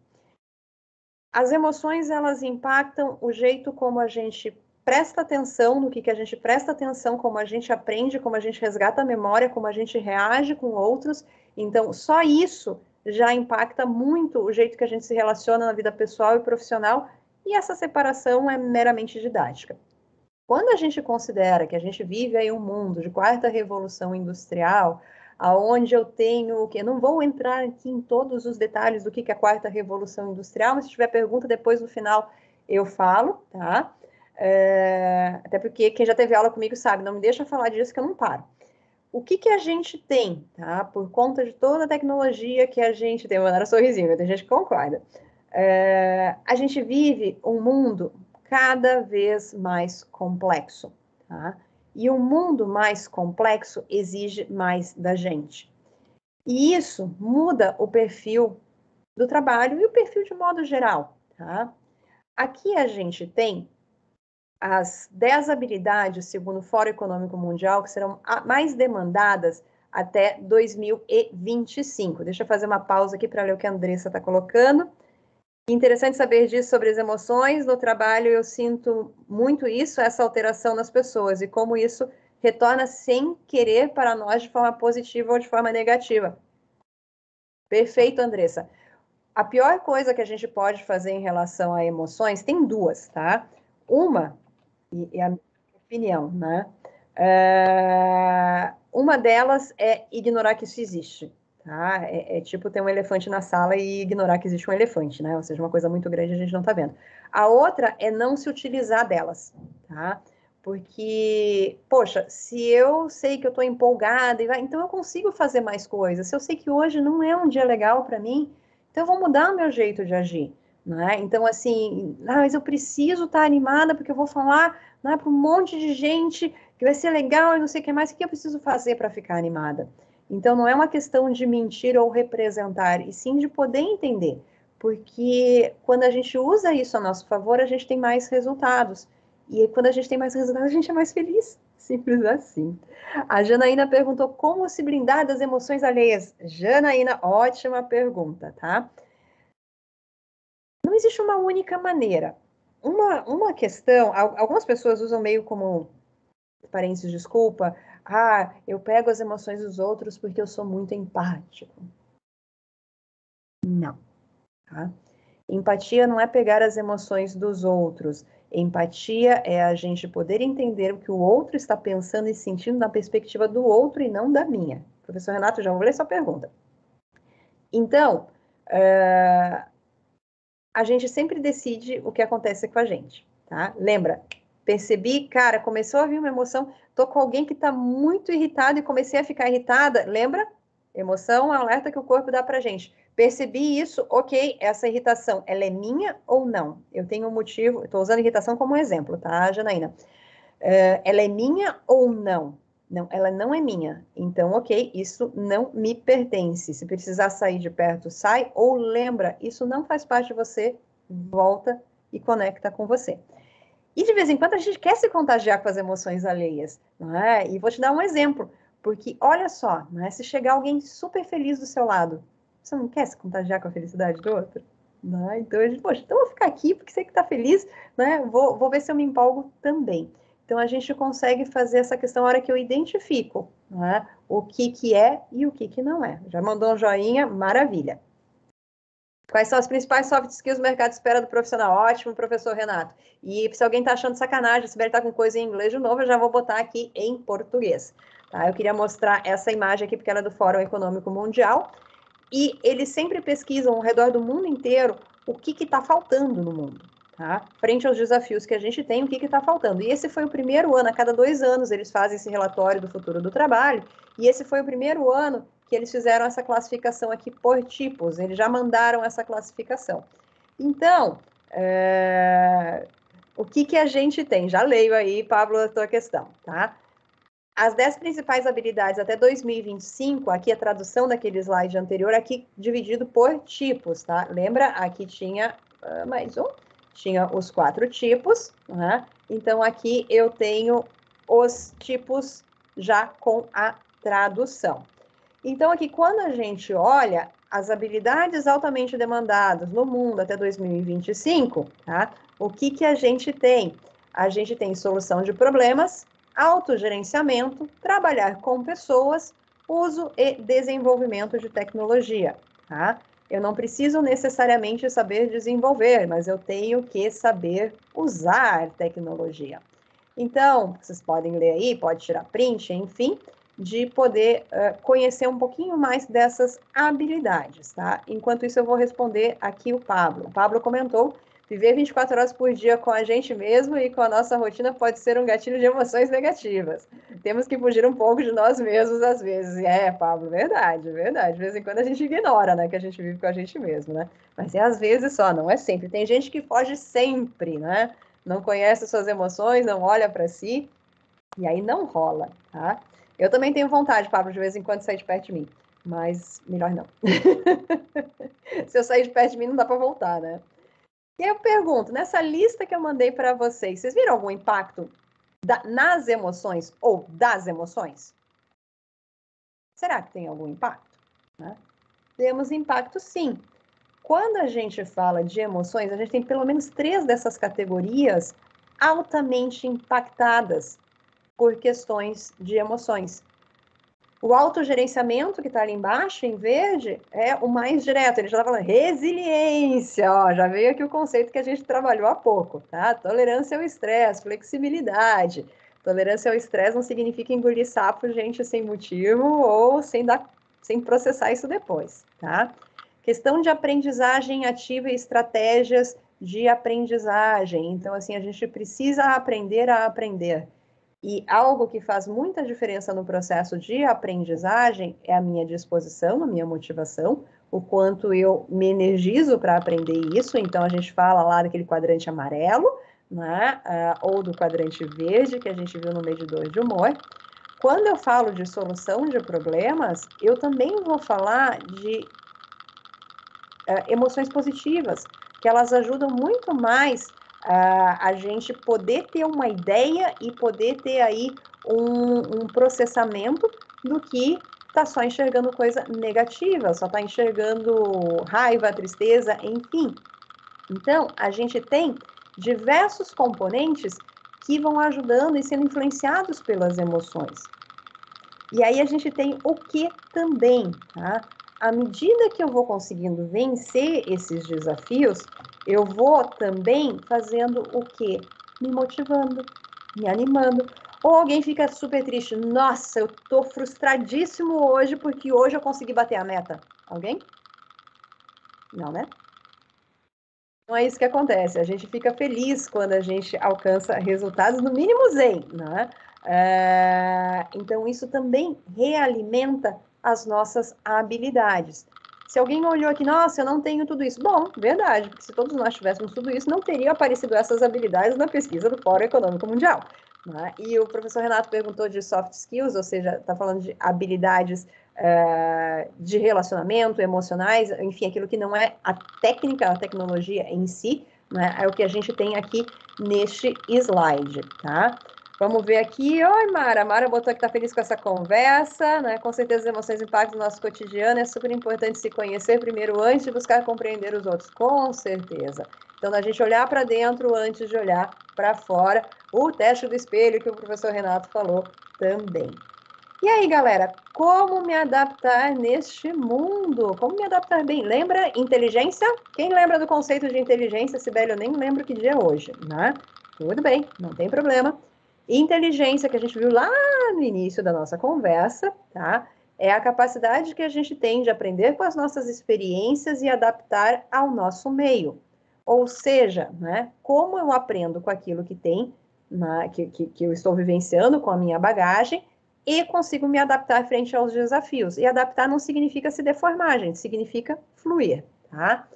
As emoções, elas impactam o jeito como a gente presta atenção, no que a gente presta atenção, como a gente aprende, como a gente resgata a memória, como a gente reage com outros. Então, só isso já impacta muito o jeito que a gente se relaciona na vida pessoal e profissional, e essa separação é meramente didática. Quando a gente considera que a gente vive aí um mundo de quarta revolução industrial, aonde eu tenho, que eu não vou entrar aqui em todos os detalhes do que é a quarta revolução industrial, mas se tiver pergunta depois no final eu falo, tá? Até porque quem já teve aula comigo sabe, não me deixa falar disso que eu não paro. O que a gente tem, tá? Por conta de toda a tecnologia que a gente tem, vou mandar um sorrisinho, tem gente que concorda. A gente vive um mundo cada vez mais complexo, tá? E um mundo mais complexo exige mais da gente. E isso muda o perfil do trabalho e o perfil de modo geral, tá? Aqui a gente tem as 10 habilidades, segundo o Fórum Econômico Mundial, que serão mais demandadas até 2025. Deixa eu fazer uma pausa aqui para ler o que a Andressa está colocando. Interessante saber disso sobre as emoções. No trabalho, eu sinto muito isso, essa alteração nas pessoas, e como isso retorna sem querer para nós de forma positiva ou de forma negativa. Perfeito, Andressa. A pior coisa que a gente pode fazer em relação a emoções, tem duas, tá? Uma, e a minha opinião, né? Uma delas é ignorar que isso existe. Tá? É tipo ter um elefante na sala e ignorar que existe um elefante, né? Ou seja, uma coisa muito grande a gente não está vendo. A outra é não se utilizar delas, tá? Porque, poxa, se eu sei que eu estou empolgada, então eu consigo fazer mais coisas. Se eu sei que hoje não é um dia legal para mim, então eu vou mudar o meu jeito de agir, né? Então, assim, mas eu preciso estar animada porque eu vou falar, né, para um monte de gente que vai ser legal e não sei o que mais. O que eu preciso fazer para ficar animada? Então, não é uma questão de mentir ou representar, e sim de poder entender. Porque quando a gente usa isso a nosso favor, a gente tem mais resultados. E quando a gente tem mais resultados, a gente é mais feliz. Simples assim. A Janaína perguntou como se blindar das emoções alheias. Janaína, ótima pergunta, tá? Não existe uma única maneira. Uma questão, algumas pessoas usam meio como parentes desculpa, eu pego as emoções dos outros porque eu sou muito empático. Não, tá? Empatia não é pegar as emoções dos outros. Empatia é a gente poder entender o que o outro está pensando e sentindo na perspectiva do outro e não da minha. Professor Renato, já vou ler sua pergunta. Então, a gente sempre decide o que acontece com a gente, tá? Lembra, percebi, cara, começou a vir uma emoção, tô com alguém que tá muito irritado e comecei a ficar irritada, lembra? Emoção é um alerta que o corpo dá pra gente. Percebi isso, ok, essa irritação, ela é minha ou não? Eu tenho um motivo, estou usando irritação como exemplo, tá, Janaína? Ela é minha ou não? Não, ela não é minha. Então, ok, isso não me pertence. Se precisar sair de perto, sai. Ou lembra, isso não faz parte de você, volta e conecta com você. E de vez em quando a gente quer se contagiar com as emoções alheias, não é? E vou te dar um exemplo, porque olha só, não é? Se chegar alguém super feliz do seu lado, você não quer se contagiar com a felicidade do outro? Não é? Então a gente, poxa, então eu vou ficar aqui porque você que está feliz, né? Vou ver se eu me empolgo também. Então, a gente consegue fazer essa questão na hora que eu identifico, né, o que é e o que não é. Já mandou um joinha? Maravilha. Quais são as principais soft skills o mercado espera do profissional? Ótimo, professor Renato. E se alguém está achando sacanagem, se ele está com coisa em inglês de novo, eu já vou botar aqui em português. Tá? Eu queria mostrar essa imagem aqui, porque ela é do Fórum Econômico Mundial. E eles sempre pesquisam ao redor do mundo inteiro o que está faltando no mundo. Tá? Frente aos desafios que a gente tem, o que está faltando. E esse foi o primeiro ano, a cada 2 anos, eles fazem esse relatório do futuro do trabalho. E esse foi o primeiro ano que eles fizeram essa classificação aqui por tipos, eles já mandaram essa classificação. Então, o que a gente tem? Já leio aí, Pablo, a tua questão, tá? As 10 principais habilidades até 2025, aqui a tradução daquele slide anterior, aqui dividido por tipos, tá? Lembra? Aqui tinha mais um, tinha os 4 tipos, né? Então aqui eu tenho os tipos já com a tradução. Então, aqui, quando a gente olha as habilidades altamente demandadas no mundo até 2025, tá? O que a gente tem? A gente tem solução de problemas, autogerenciamento, trabalhar com pessoas, uso e desenvolvimento de tecnologia, tá? Eu não preciso necessariamente saber desenvolver, mas eu tenho que saber usar tecnologia. Então, vocês podem ler aí, pode tirar print, enfim, de poder conhecer um pouquinho mais dessas habilidades, tá? Enquanto isso, eu vou responder aqui o Pablo. O Pablo comentou, viver 24 horas por dia com a gente mesmo e com a nossa rotina pode ser um gatilho de emoções negativas. Temos que fugir um pouco de nós mesmos às vezes. Pablo, verdade, verdade. De vez em quando a gente ignora, né, que a gente vive com a gente mesmo, né? Mas é às vezes só, não é sempre. Tem gente que foge sempre, né? Não conhece suas emoções, não olha para si, e aí não rola, tá? Eu também tenho vontade, Pablo, de vez em quando sair de perto de mim, mas melhor não. Se eu sair de perto de mim, não dá para voltar, né? E aí eu pergunto, nessa lista que eu mandei para vocês, vocês viram algum impacto nas emoções ou das emoções? Será que tem algum impacto? Né? Temos impacto, sim. Quando a gente fala de emoções, a gente tem pelo menos 3 dessas categorias altamente impactadas por questões de emoções. O autogerenciamento, que está ali embaixo, em verde, é o mais direto. Ele já está falando resiliência, ó, já veio aqui o conceito que a gente trabalhou há pouco, tá? Tolerância ao estresse, flexibilidade. Tolerância ao estresse não significa engolir sapo, gente, sem motivo ou sem processar isso depois, tá? Questão de aprendizagem ativa e estratégias de aprendizagem. Então, assim, a gente precisa aprender a aprender. E algo que faz muita diferença no processo de aprendizagem é a minha disposição, a minha motivação, o quanto eu me energizo para aprender isso. Então, a gente fala lá daquele quadrante amarelo, né? Ou do quadrante verde, que a gente viu no medidor de humor. Quando eu falo de solução de problemas, eu também vou falar de emoções positivas, que elas ajudam muito mais a gente poder ter uma ideia e poder ter aí um processamento do que tá só enxergando coisa negativa, só tá enxergando raiva, tristeza, enfim. Então, a gente tem diversos componentes que vão ajudando e sendo influenciados pelas emoções. E aí a gente tem o que também, tá? À medida que eu vou conseguindo vencer esses desafios, eu vou também fazendo o quê? Me motivando, me animando. Ou alguém fica super triste, nossa, eu tô frustradíssimo hoje porque hoje eu consegui bater a meta. Alguém? Não, né? Não é isso que acontece. A gente fica feliz quando a gente alcança resultados, no mínimo zen, né? Então, isso também realimenta as nossas habilidades. Se alguém olhou aqui, nossa, eu não tenho tudo isso. Bom, verdade, porque se todos nós tivéssemos tudo isso, não teriam aparecido essas habilidades na pesquisa do Fórum Econômico Mundial. Né? E o professor Renato perguntou de soft skills, ou seja, está falando de habilidades de relacionamento, emocionais, enfim, aquilo que não é a técnica, a tecnologia em si, né? É o que a gente tem aqui neste slide, tá? Vamos ver aqui. Oi, Mara. Mara botou que está feliz com essa conversa, né? Com certeza as emoções impactam no nosso cotidiano. É super importante se conhecer primeiro antes de buscar compreender os outros. Com certeza. Então, da gente olhar para dentro antes de olhar para fora. O teste do espelho que o professor Renato falou também. E aí, galera, como me adaptar neste mundo? Como me adaptar bem? Lembra inteligência? Quem lembra do conceito de inteligência, Sibeli? Eu nem lembro que dia é hoje, né? Tudo bem, não tem problema. Inteligência, que a gente viu lá no início da nossa conversa, tá? É a capacidade que a gente tem de aprender com as nossas experiências e adaptar ao nosso meio. Ou seja, né, como eu aprendo com aquilo que tem, que eu estou vivenciando com a minha bagagem, e consigo me adaptar frente aos desafios. E adaptar não significa se deformar, gente, significa fluir, tá?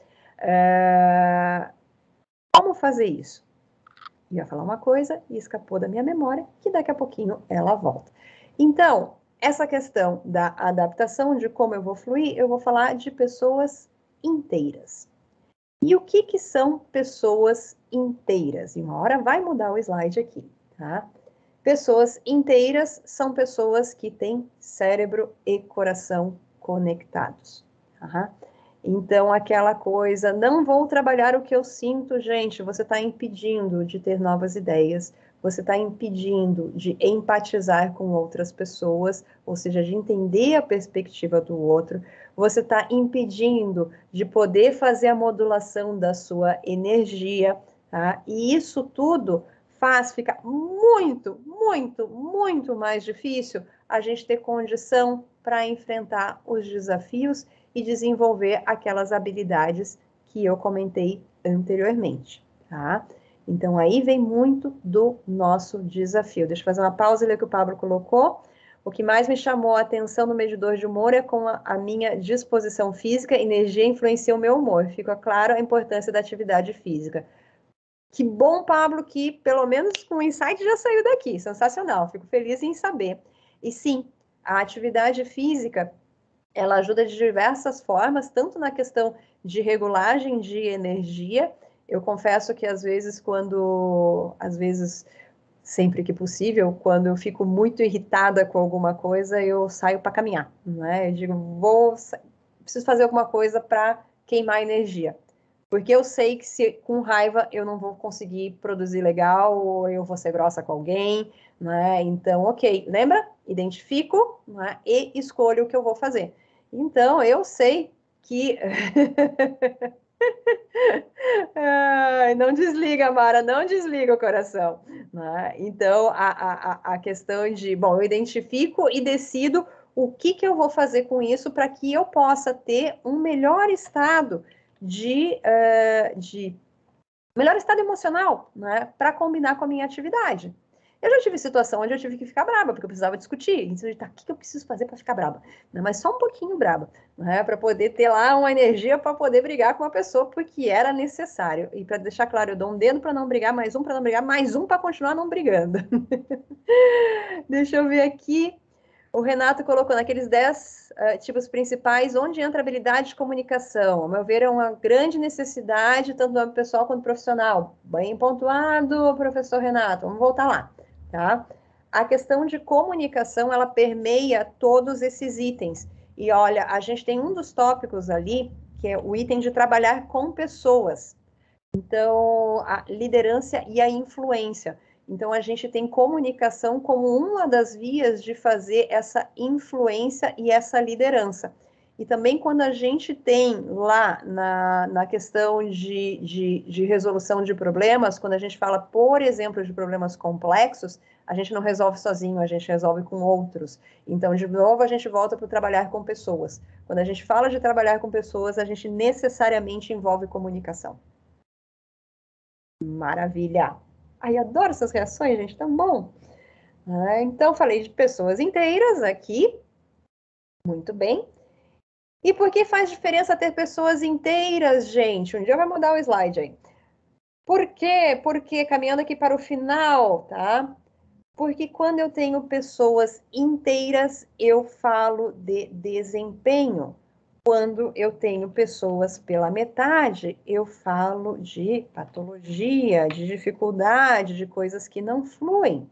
Como fazer isso? Ia falar uma coisa e escapou da minha memória, que daqui a pouquinho ela volta. Então, essa questão da adaptação, de como eu vou fluir, eu vou falar de pessoas inteiras. E o que são pessoas inteiras? E uma hora vai mudar o slide aqui, tá? Pessoas inteiras são pessoas que têm cérebro e coração conectados. Tá? Então, aquela coisa, não vou trabalhar o que eu sinto, gente, você está impedindo de ter novas ideias, você está impedindo de empatizar com outras pessoas, ou seja, de entender a perspectiva do outro, você está impedindo de poder fazer a modulação da sua energia, tá? E isso tudo faz ficar muito, muito, muito mais difícil a gente ter condição para enfrentar os desafios e desenvolver aquelas habilidades que eu comentei anteriormente, tá? Então, aí vem muito do nosso desafio. Deixa eu fazer uma pausa e ler o que o Pablo colocou. O que mais me chamou a atenção no medidor de humor é como a minha disposição física, energia influencia o meu humor. Fica claro a importância da atividade física. Que bom, Pablo, que pelo menos com o insight já saiu daqui. Sensacional, fico feliz em saber. E sim, a atividade física, ela ajuda de diversas formas, tanto na questão de regulagem de energia. Eu confesso que às vezes, sempre que possível, quando eu fico muito irritada com alguma coisa, eu saio para caminhar, né? Eu digo, preciso fazer alguma coisa para queimar energia. Porque eu sei que se com raiva eu não vou conseguir produzir legal, ou eu vou ser grossa com alguém, né? Então, ok, lembra? Identifico, né? E escolho o que eu vou fazer. Então, eu sei que. Ai, não desliga, Mara, não desliga o coração. Né? Então, a questão de, bom, eu identifico e decido o que eu vou fazer com isso para que eu possa ter um melhor estado melhor estado emocional, né, para combinar com a minha atividade. Eu já tive situação onde eu tive que ficar braba, porque eu precisava discutir. Então, tá, o que eu preciso fazer para ficar braba? Mas só um pouquinho braba, né, para poder ter lá uma energia para poder brigar com uma pessoa, porque era necessário. E para deixar claro, eu dou um dedo para não brigar, mais um para não brigar, mais um para continuar não brigando. Deixa eu ver aqui. O Renato colocou naqueles 10 tipos principais, onde entra a habilidade de comunicação. Ao meu ver, é uma grande necessidade, tanto no âmbito pessoal quanto profissional. Bem pontuado, professor Renato. Vamos voltar lá, tá? A questão de comunicação, ela permeia todos esses itens. E olha, a gente tem um dos tópicos ali, que é o item de trabalhar com pessoas. Então, a liderança e a influência. Então, a gente tem comunicação como uma das vias de fazer essa influência e essa liderança. E também quando a gente tem lá na questão de resolução de problemas, quando a gente fala, por exemplo, de problemas complexos, a gente não resolve sozinho, a gente resolve com outros. Então, de novo, a gente volta para o trabalhar com pessoas. Quando a gente fala de trabalhar com pessoas, a gente necessariamente envolve comunicação. Maravilha! Ai, adoro essas reações, gente, tão bom. Então, falei de pessoas inteiras aqui. Muito bem. E por que faz diferença ter pessoas inteiras, gente? Um dia vai mudar o slide aí. Por quê? Porque, caminhando aqui para o final, tá? Porque quando eu tenho pessoas inteiras, eu falo de desempenho. Quando eu tenho pessoas pela metade, eu falo de patologia, de dificuldade, de coisas que não fluem.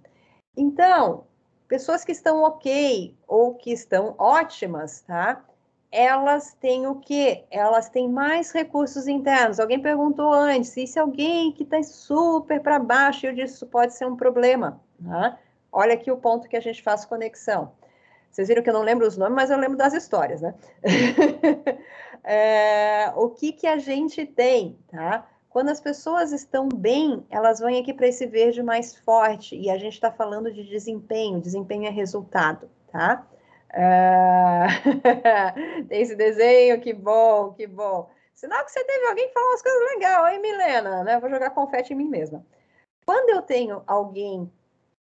Então, pessoas que estão ok ou que estão ótimas, tá? elas têm o quê? Elas têm mais recursos internos. Alguém perguntou antes, e se alguém que está super para baixo, eu disse, isso pode ser um problema. Né? Olha aqui o ponto que a gente faz conexão. Vocês viram que eu não lembro os nomes, mas eu lembro das histórias, né? O que a gente tem, tá? Quando as pessoas estão bem, elas vão aqui para esse verde mais forte, e a gente está falando de desempenho, desempenho é resultado, tá? Tem esse desenho, que bom, que bom. Sinal que você teve alguém que falou umas coisas legais, hein, Milena? Né? Vou jogar confete em mim mesma. Quando eu tenho alguém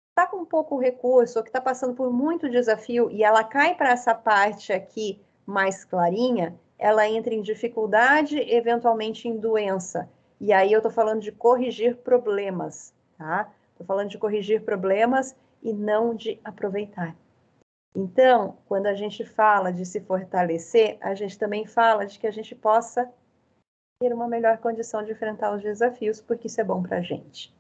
está com pouco recurso, ou que está passando por muito desafio, e ela cai para essa parte aqui mais clarinha, ela entra em dificuldade, eventualmente em doença. E aí eu estou falando de corrigir problemas, tá? Estou falando de corrigir problemas e não de aproveitar. Então, quando a gente fala de se fortalecer, a gente também fala de que a gente possa ter uma melhor condição de enfrentar os desafios, porque isso é bom para a gente.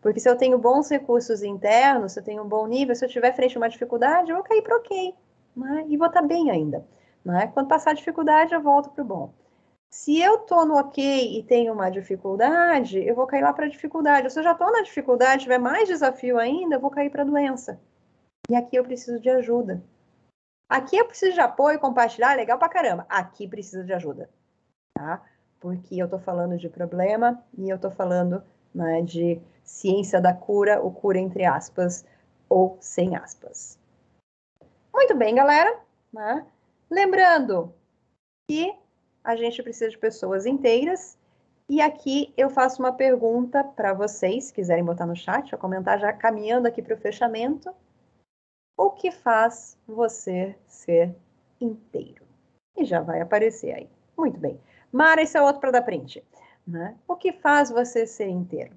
Porque se eu tenho bons recursos internos, se eu tenho um bom nível, se eu tiver frente a uma dificuldade, eu vou cair para ok, né? E vou estar bem ainda. Né? Quando passar a dificuldade, eu volto para o bom. Se eu estou no ok e tenho uma dificuldade, eu vou cair lá para a dificuldade. Se eu já estou na dificuldade, tiver mais desafio ainda, eu vou cair para a doença. E aqui eu preciso de ajuda. Aqui eu preciso de apoio, compartilhar, legal pra caramba. Aqui precisa de ajuda, tá? Porque eu tô falando de problema e eu tô falando, né, de ciência da cura, ou cura entre aspas, ou sem aspas. Muito bem, galera. Né? Lembrando que a gente precisa de pessoas inteiras. E aqui eu faço uma pergunta para vocês, se quiserem botar no chat ou comentar, já caminhando aqui para o fechamento. O que faz você ser inteiro? E já vai aparecer aí. Muito bem. Mara, esse é outro para dar print. Né? O que faz você ser inteiro?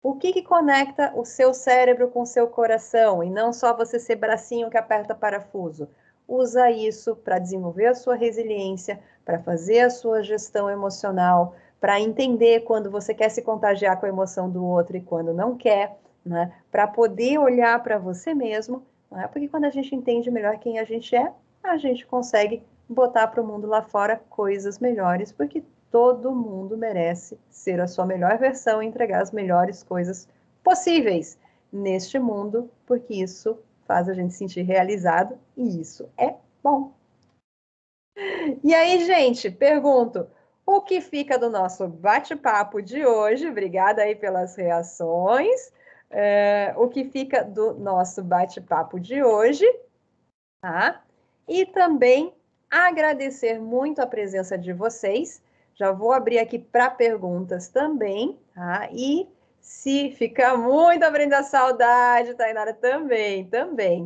O que conecta o seu cérebro com o seu coração? E não só você ser bracinho que aperta parafuso. Usa isso para desenvolver a sua resiliência, para fazer a sua gestão emocional, para entender quando você quer se contagiar com a emoção do outro e quando não quer, né? Para poder olhar para você mesmo, né? Porque quando a gente entende melhor quem a gente consegue botar para o mundo lá fora coisas melhores, porque todo mundo merece ser a sua melhor versão e entregar as melhores coisas possíveis neste mundo, porque isso faz a gente se sentir realizado e isso é bom. E aí, gente, pergunto, o que fica do nosso bate-papo de hoje? Obrigada aí pelas reações. O que fica do nosso bate-papo de hoje, tá? E também agradecer muito a presença de vocês. Já vou abrir aqui para perguntas também, tá? E se ficar muito abrindo a saudade, Tainara, também,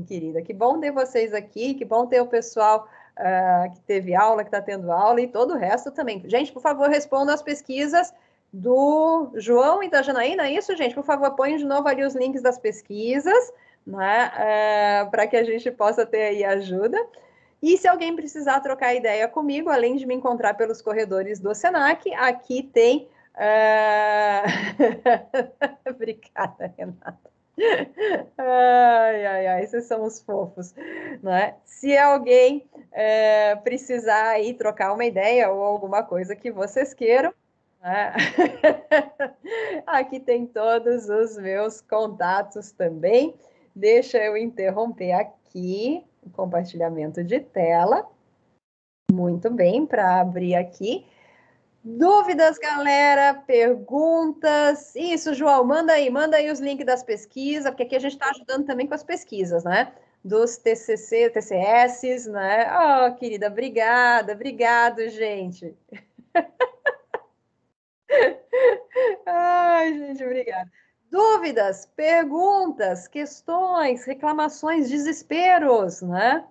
querida. Que bom ter vocês aqui, que bom ter o pessoal que teve aula, que está tendo aula, e todo o resto também. Gente, por favor, respondam as pesquisas do João e da Janaína, é isso, gente? Por favor, ponham de novo ali os links das pesquisas, né? Para que a gente possa ter aí ajuda. E se alguém precisar trocar ideia comigo, além de me encontrar pelos corredores do Senac, aqui tem... Obrigada, Renata. Ai, vocês são os fofos. Né? Se alguém precisar aí trocar uma ideia ou alguma coisa que vocês queiram, né? Aqui tem todos os meus contatos também. Deixa eu interromper aqui o compartilhamento de tela. Muito bem, para abrir aqui. Dúvidas, galera? Perguntas? Isso, João, manda aí os links das pesquisas, porque aqui a gente está ajudando também com as pesquisas, né? Dos TCC, TCS, né? Oh, querida, obrigado, gente. Ai, gente, obrigada. Dúvidas, perguntas, questões, reclamações, desesperos, né?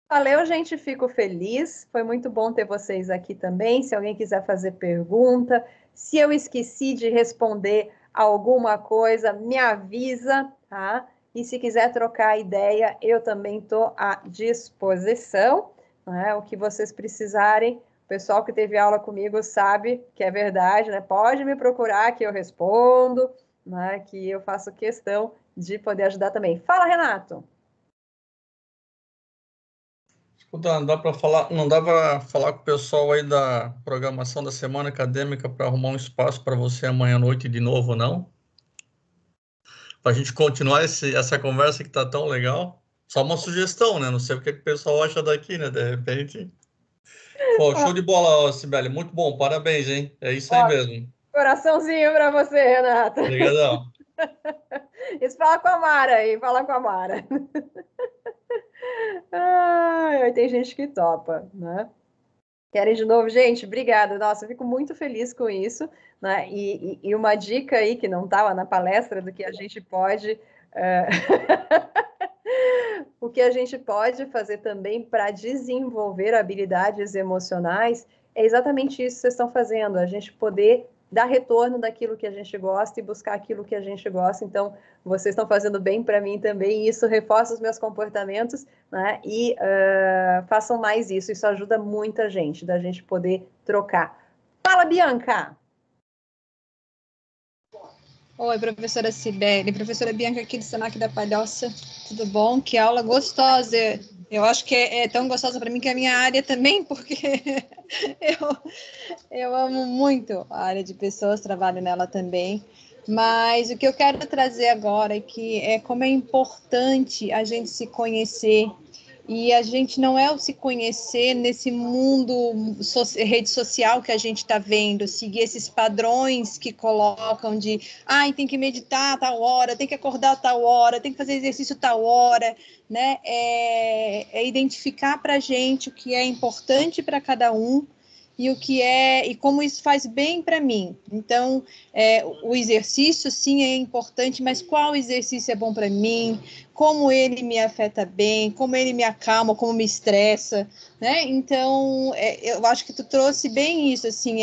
Valeu, gente, fico feliz. Foi muito bom ter vocês aqui também. Se alguém quiser fazer pergunta, se eu esqueci de responder alguma coisa, me avisa, tá? E se quiser trocar ideia, eu também estou à disposição, né? O que vocês precisarem. O pessoal que teve aula comigo sabe que é verdade, né? Pode me procurar que eu respondo, né? Que eu faço questão de poder ajudar também. Fala, Renato! Escuta, não dá para falar, não dá para falar com o pessoal aí da programação da semana acadêmica para arrumar um espaço para você amanhã à noite de novo, não? Para a gente continuar essa conversa que tá tão legal. Só uma sugestão, né? Não sei o que o pessoal acha daqui, né? De repente. Pô, show de bola, Sibeli. Muito bom, parabéns, hein? É isso aí Ó, mesmo. coraçãozinho para você, Renata. Obrigadão. Isso fala com a Mara aí, fala com a Mara. Ai, tem gente que topa, né? Querem de novo, gente? Obrigada. Nossa, eu fico muito feliz com isso, né? E uma dica aí que não estava na palestra do que a gente pode. O que a gente pode fazer também para desenvolver habilidades emocionais é exatamente isso que vocês estão fazendo, a gente poder dar retorno daquilo que a gente gosta e buscar aquilo que a gente gosta. Então, vocês estão fazendo bem para mim também, e isso reforça os meus comportamentos, né? E façam mais isso, isso ajuda muita gente, da gente poder trocar. Fala, Bianca! Oi, professora Cibele, professora Bianca aqui do Senac da Palhoça, tudo bom? Que aula gostosa! Eu acho que é tão gostosa para mim que é a minha área também, porque eu amo muito a área de pessoas, trabalho nela também. Mas o que eu quero trazer agora é que como é importante a gente se conhecer. E a gente não é o se conhecer nesse mundo rede social que a gente está vendo, seguir esses padrões que colocam de tem que meditar a tal hora, tem que acordar a tal hora, tem que fazer exercício a tal hora, né? É identificar para a gente o que é importante para cada um e o que e como isso faz bem para mim. Então, o exercício sim é importante, mas qual exercício é bom para mim? Como ele me afeta bem? Como ele me acalma? Como me estressa? Né? Então, eu acho que tu trouxe bem isso, assim,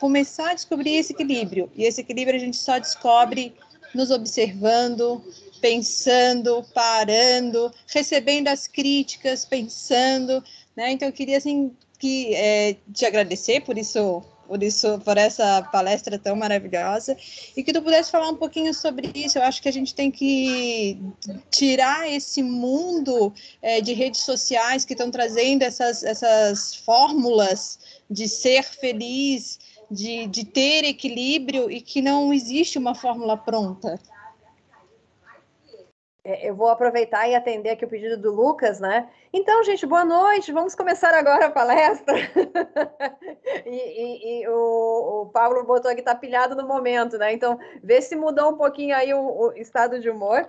começar a descobrir esse equilíbrio. E esse equilíbrio a gente só descobre nos observando, pensando, parando, recebendo as críticas, pensando, né? Então, eu queria, assim, te agradecer por essa palestra tão maravilhosa, e que tu pudesse falar um pouquinho sobre isso. Eu acho que a gente tem que tirar esse mundo de redes sociais que estão trazendo essas fórmulas de ser feliz, de ter equilíbrio, e que não existe uma fórmula pronta. Eu vou aproveitar e atender aqui o pedido do Lucas, né? Então, gente, boa noite. Vamos começar agora a palestra. e o Pablo botou aqui, tá pilhado no momento, né? Então, vê se mudou um pouquinho aí o estado de humor.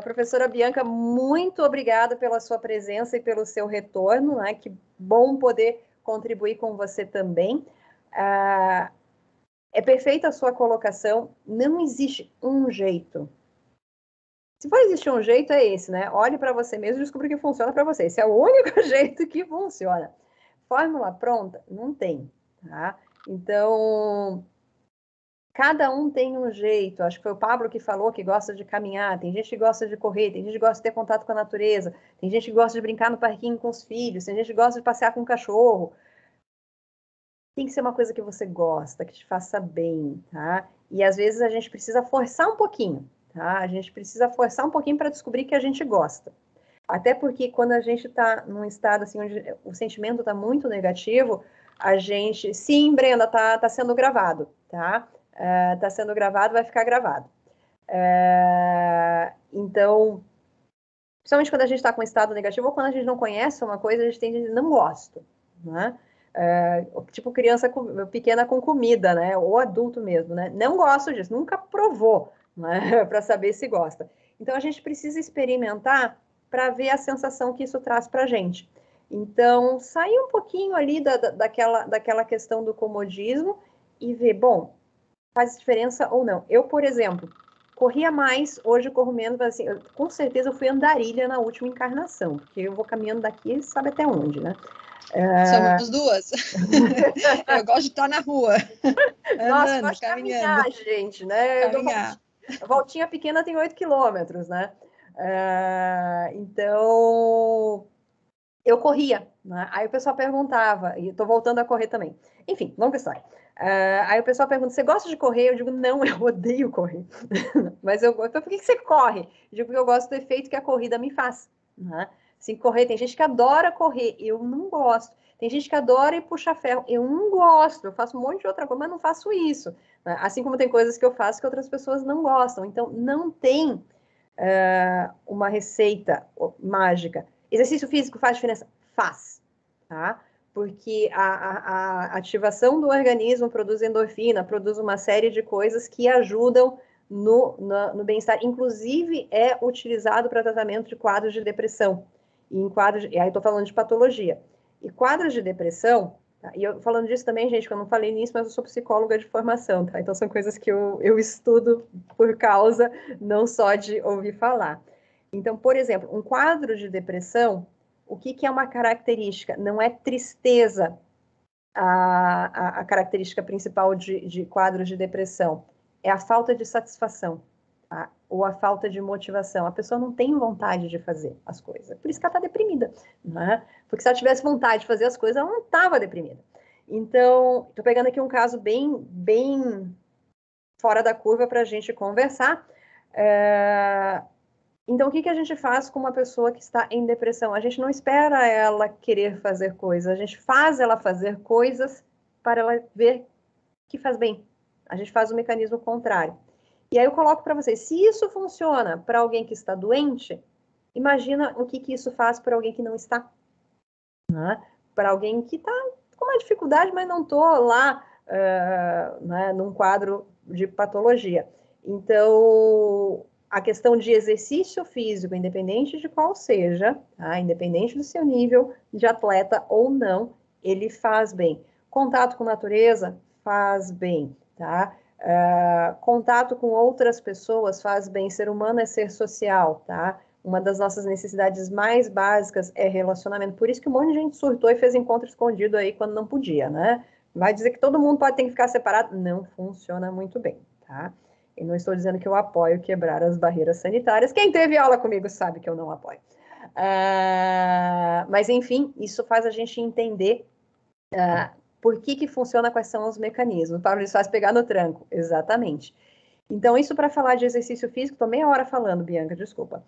Professora Bianca, muito obrigada pela sua presença e pelo seu retorno, né? Que bom poder contribuir com você também. É perfeita a sua colocação. Não existe um jeito. Se for existir um jeito, é esse, né? Olhe para você mesmo e descubra o que funciona para você. Esse é o único jeito que funciona. Fórmula pronta? Não tem, tá? Então, cada um tem um jeito. Acho que foi o Pablo que falou que gosta de caminhar, tem gente que gosta de correr, tem gente que gosta de ter contato com a natureza, tem gente que gosta de brincar no parquinho com os filhos, tem gente que gosta de passear com o cachorro. Tem que ser uma coisa que você gosta, que te faça bem, tá? E às vezes a gente precisa forçar um pouquinho. Tá? A gente precisa forçar um pouquinho para descobrir que a gente gosta. Até porque quando a gente está num estado assim, onde o sentimento está muito negativo, a gente... Sim, Brenda, tá sendo gravado, tá? Tá sendo gravado, vai ficar gravado. Então, principalmente quando a gente está com um estado negativo ou quando a gente não conhece uma coisa, a gente tem de dizer, não gosto, né? Tipo criança pequena com comida, né? Ou adulto mesmo, né? Não gosto disso, nunca provou, né? Para saber se gosta. Então a gente precisa experimentar para ver a sensação que isso traz para a gente. Então, sair um pouquinho ali daquela questão do comodismo e ver, bom, faz diferença ou não. Eu, por exemplo, corria mais, hoje corro menos, mas assim, com certeza eu fui andarilha na última encarnação, porque eu vou caminhando daqui, sabe até onde, né? Somos duas. Eu gosto de estar na rua. Nossa, Andando, gosto de caminhando. caminhar, gente, né? Caminhar. A voltinha pequena tem 8 quilômetros, né? Então, eu corria, né? Aí o pessoal perguntava, e estou voltando a correr também. Enfim, longa história. Aí o pessoal pergunta, você gosta de correr? Eu digo, não, eu odeio correr. Mas então, por que você corre? Eu digo, porque eu gosto do efeito que a corrida me faz, né? Assim, correr, tem gente que adora correr, eu não gosto. Tem gente que adora ir puxar ferro, eu não gosto. Eu faço um monte de outra coisa, mas não faço isso. Né? Assim como tem coisas que eu faço que outras pessoas não gostam. Então, não tem uma receita mágica. Exercício físico faz diferença? Faz, tá? Porque a ativação do organismo produz endorfina, produz uma série de coisas que ajudam no bem-estar. Inclusive, é utilizado para tratamento de quadros de depressão. E aí estou falando de patologia. E quadros de depressão, tá? E eu falando disso também, gente, que eu não falei nisso, mas eu sou psicóloga de formação, tá? Então são coisas que eu estudo por causa, não só de ouvir falar. Então, por exemplo, um quadro de depressão, o que é uma característica? Não é tristeza a característica principal de quadros de depressão, é a falta de satisfação, tá? Ou a falta de motivação. A pessoa não tem vontade de fazer as coisas. Por isso que ela está deprimida, né? Porque se ela tivesse vontade de fazer as coisas, ela não estava deprimida. Então, estou pegando aqui um caso bem fora da curva para a gente conversar. Então, o que a gente faz com uma pessoa que está em depressão? A gente não espera ela querer fazer coisas, a gente faz ela fazer coisas para ela ver que faz bem. A gente faz o mecanismo contrário. E aí eu coloco para vocês, se isso funciona para alguém que está doente, imagina o que isso faz para alguém que não está. Né? Para alguém que está com uma dificuldade, mas não estou lá né, num quadro de patologia. Então, a questão de exercício físico, independente de qual seja, tá? Independente do seu nível de atleta ou não, ele faz bem. Contato com a natureza faz bem, tá? Contato com outras pessoas faz bem. Ser humano é ser social, tá? Uma das nossas necessidades mais básicas é relacionamento. Por isso que um monte de gente surtou e fez encontro escondido aí quando não podia, né? Vai dizer que todo mundo pode ter que ficar separado? Não funciona muito bem, tá? Eu não estou dizendo que eu apoio quebrar as barreiras sanitárias. Quem teve aula comigo sabe que eu não apoio. Mas, enfim, isso faz a gente entender por que funciona, quais são os mecanismos. O Paulo diz, faz pegar no tranco. Exatamente. Então, isso para falar de exercício físico, estou meia hora falando, Bianca, desculpa.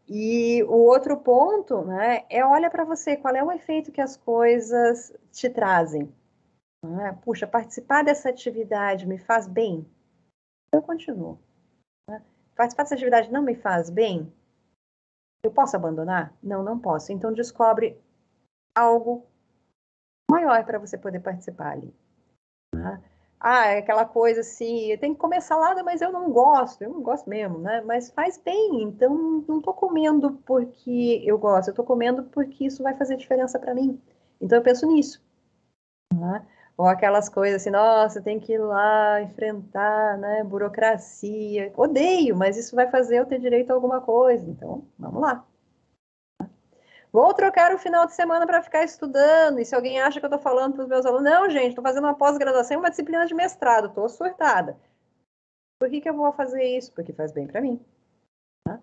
E o outro ponto, né, olha para você, qual é o efeito que as coisas te trazem. Puxa, participar dessa atividade me faz bem? Eu continuo. Participar dessa atividade não me faz bem? Eu posso abandonar? Não, não posso. Então, descobre algo maior para você poder participar ali. É aquela coisa assim, eu tenho que comer salada, mas eu não gosto mesmo, né? Mas faz bem, então não tô comendo porque eu gosto, eu tô comendo porque isso vai fazer diferença para mim. Então eu penso nisso. Né? Ou aquelas coisas assim, nossa, tem que ir lá enfrentar, né, burocracia. Odeio, mas isso vai fazer eu ter direito a alguma coisa. Então, vamos lá. Vou trocar o final de semana para ficar estudando. E se alguém acha que eu estou falando para os meus alunos, não, gente, estou fazendo uma pós-graduação e uma disciplina de mestrado, estou surtada. Por que eu vou fazer isso? Porque faz bem para mim. Tá?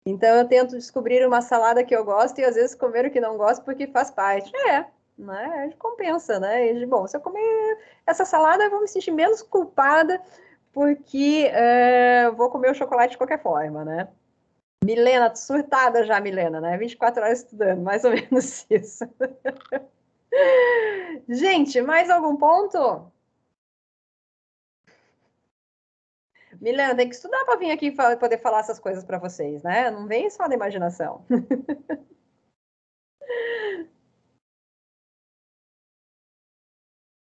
Então, eu tento descobrir uma salada que eu gosto e às vezes comer o que não gosto porque faz parte. Né? Compensa, né? E, bom, se eu comer essa salada, eu vou me sentir menos culpada porque vou comer o chocolate de qualquer forma, né? Milena, surtada já, Milena, né? 24 horas estudando, mais ou menos isso. Gente, mais algum ponto? Milena, tem que estudar para vir aqui e poder falar essas coisas para vocês, né? Não vem só da imaginação.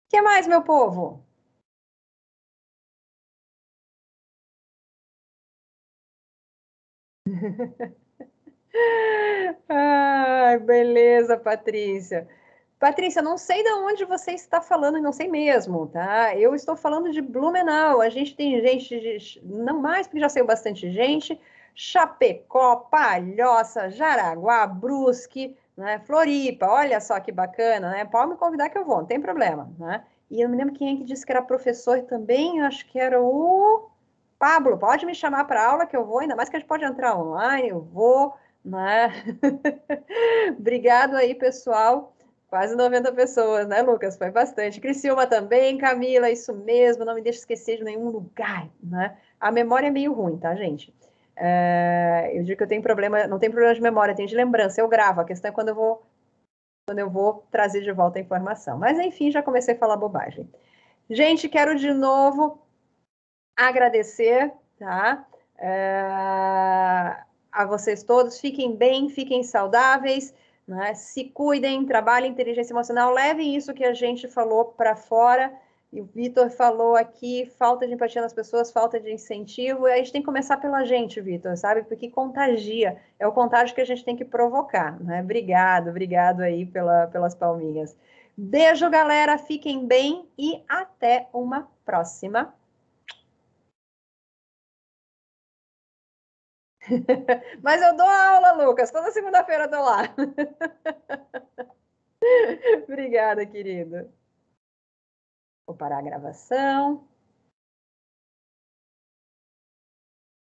O que mais, meu povo? Ai, beleza, Patrícia. Patrícia, não sei de onde você está falando, e não sei mesmo, tá? Eu estou falando de Blumenau. A gente tem gente, não mais, porque já saiu bastante gente. Chapecó, Palhoça, Jaraguá, Brusque, né? Floripa, olha só que bacana, né? Pode me convidar que eu vou, não tem problema, né? E eu não me lembro quem é que disse que era professor também, acho que era o Pablo. Pode me chamar para aula que eu vou, ainda mais que a gente pode entrar online, eu vou, né? Obrigado aí, pessoal. Quase 90 pessoas, né, Lucas? Foi bastante. Criciúma também, Camila, isso mesmo, não me deixe esquecer de nenhum lugar, né? A memória é meio ruim, tá, gente? Eu digo que eu tenho problema, não tem problema de memória, tem de lembrança, eu gravo. A questão é quando eu vou trazer de volta a informação. Mas, enfim, já comecei a falar bobagem. Gente, quero de novo agradecer, tá? A vocês todos. Fiquem bem, fiquem saudáveis, né? Se cuidem, trabalhem inteligência emocional, levem isso que a gente falou para fora. E o Vitor falou aqui, falta de empatia nas pessoas, falta de incentivo. E a gente tem que começar pela gente, Vitor, sabe? Porque contagia. É o contágio que a gente tem que provocar, né? Obrigado aí pelas palminhas. Beijo, galera. Fiquem bem e até uma próxima. Mas eu dou aula, Lucas. Toda segunda-feira eu tô lá. Obrigada, querido. Vou parar a gravação.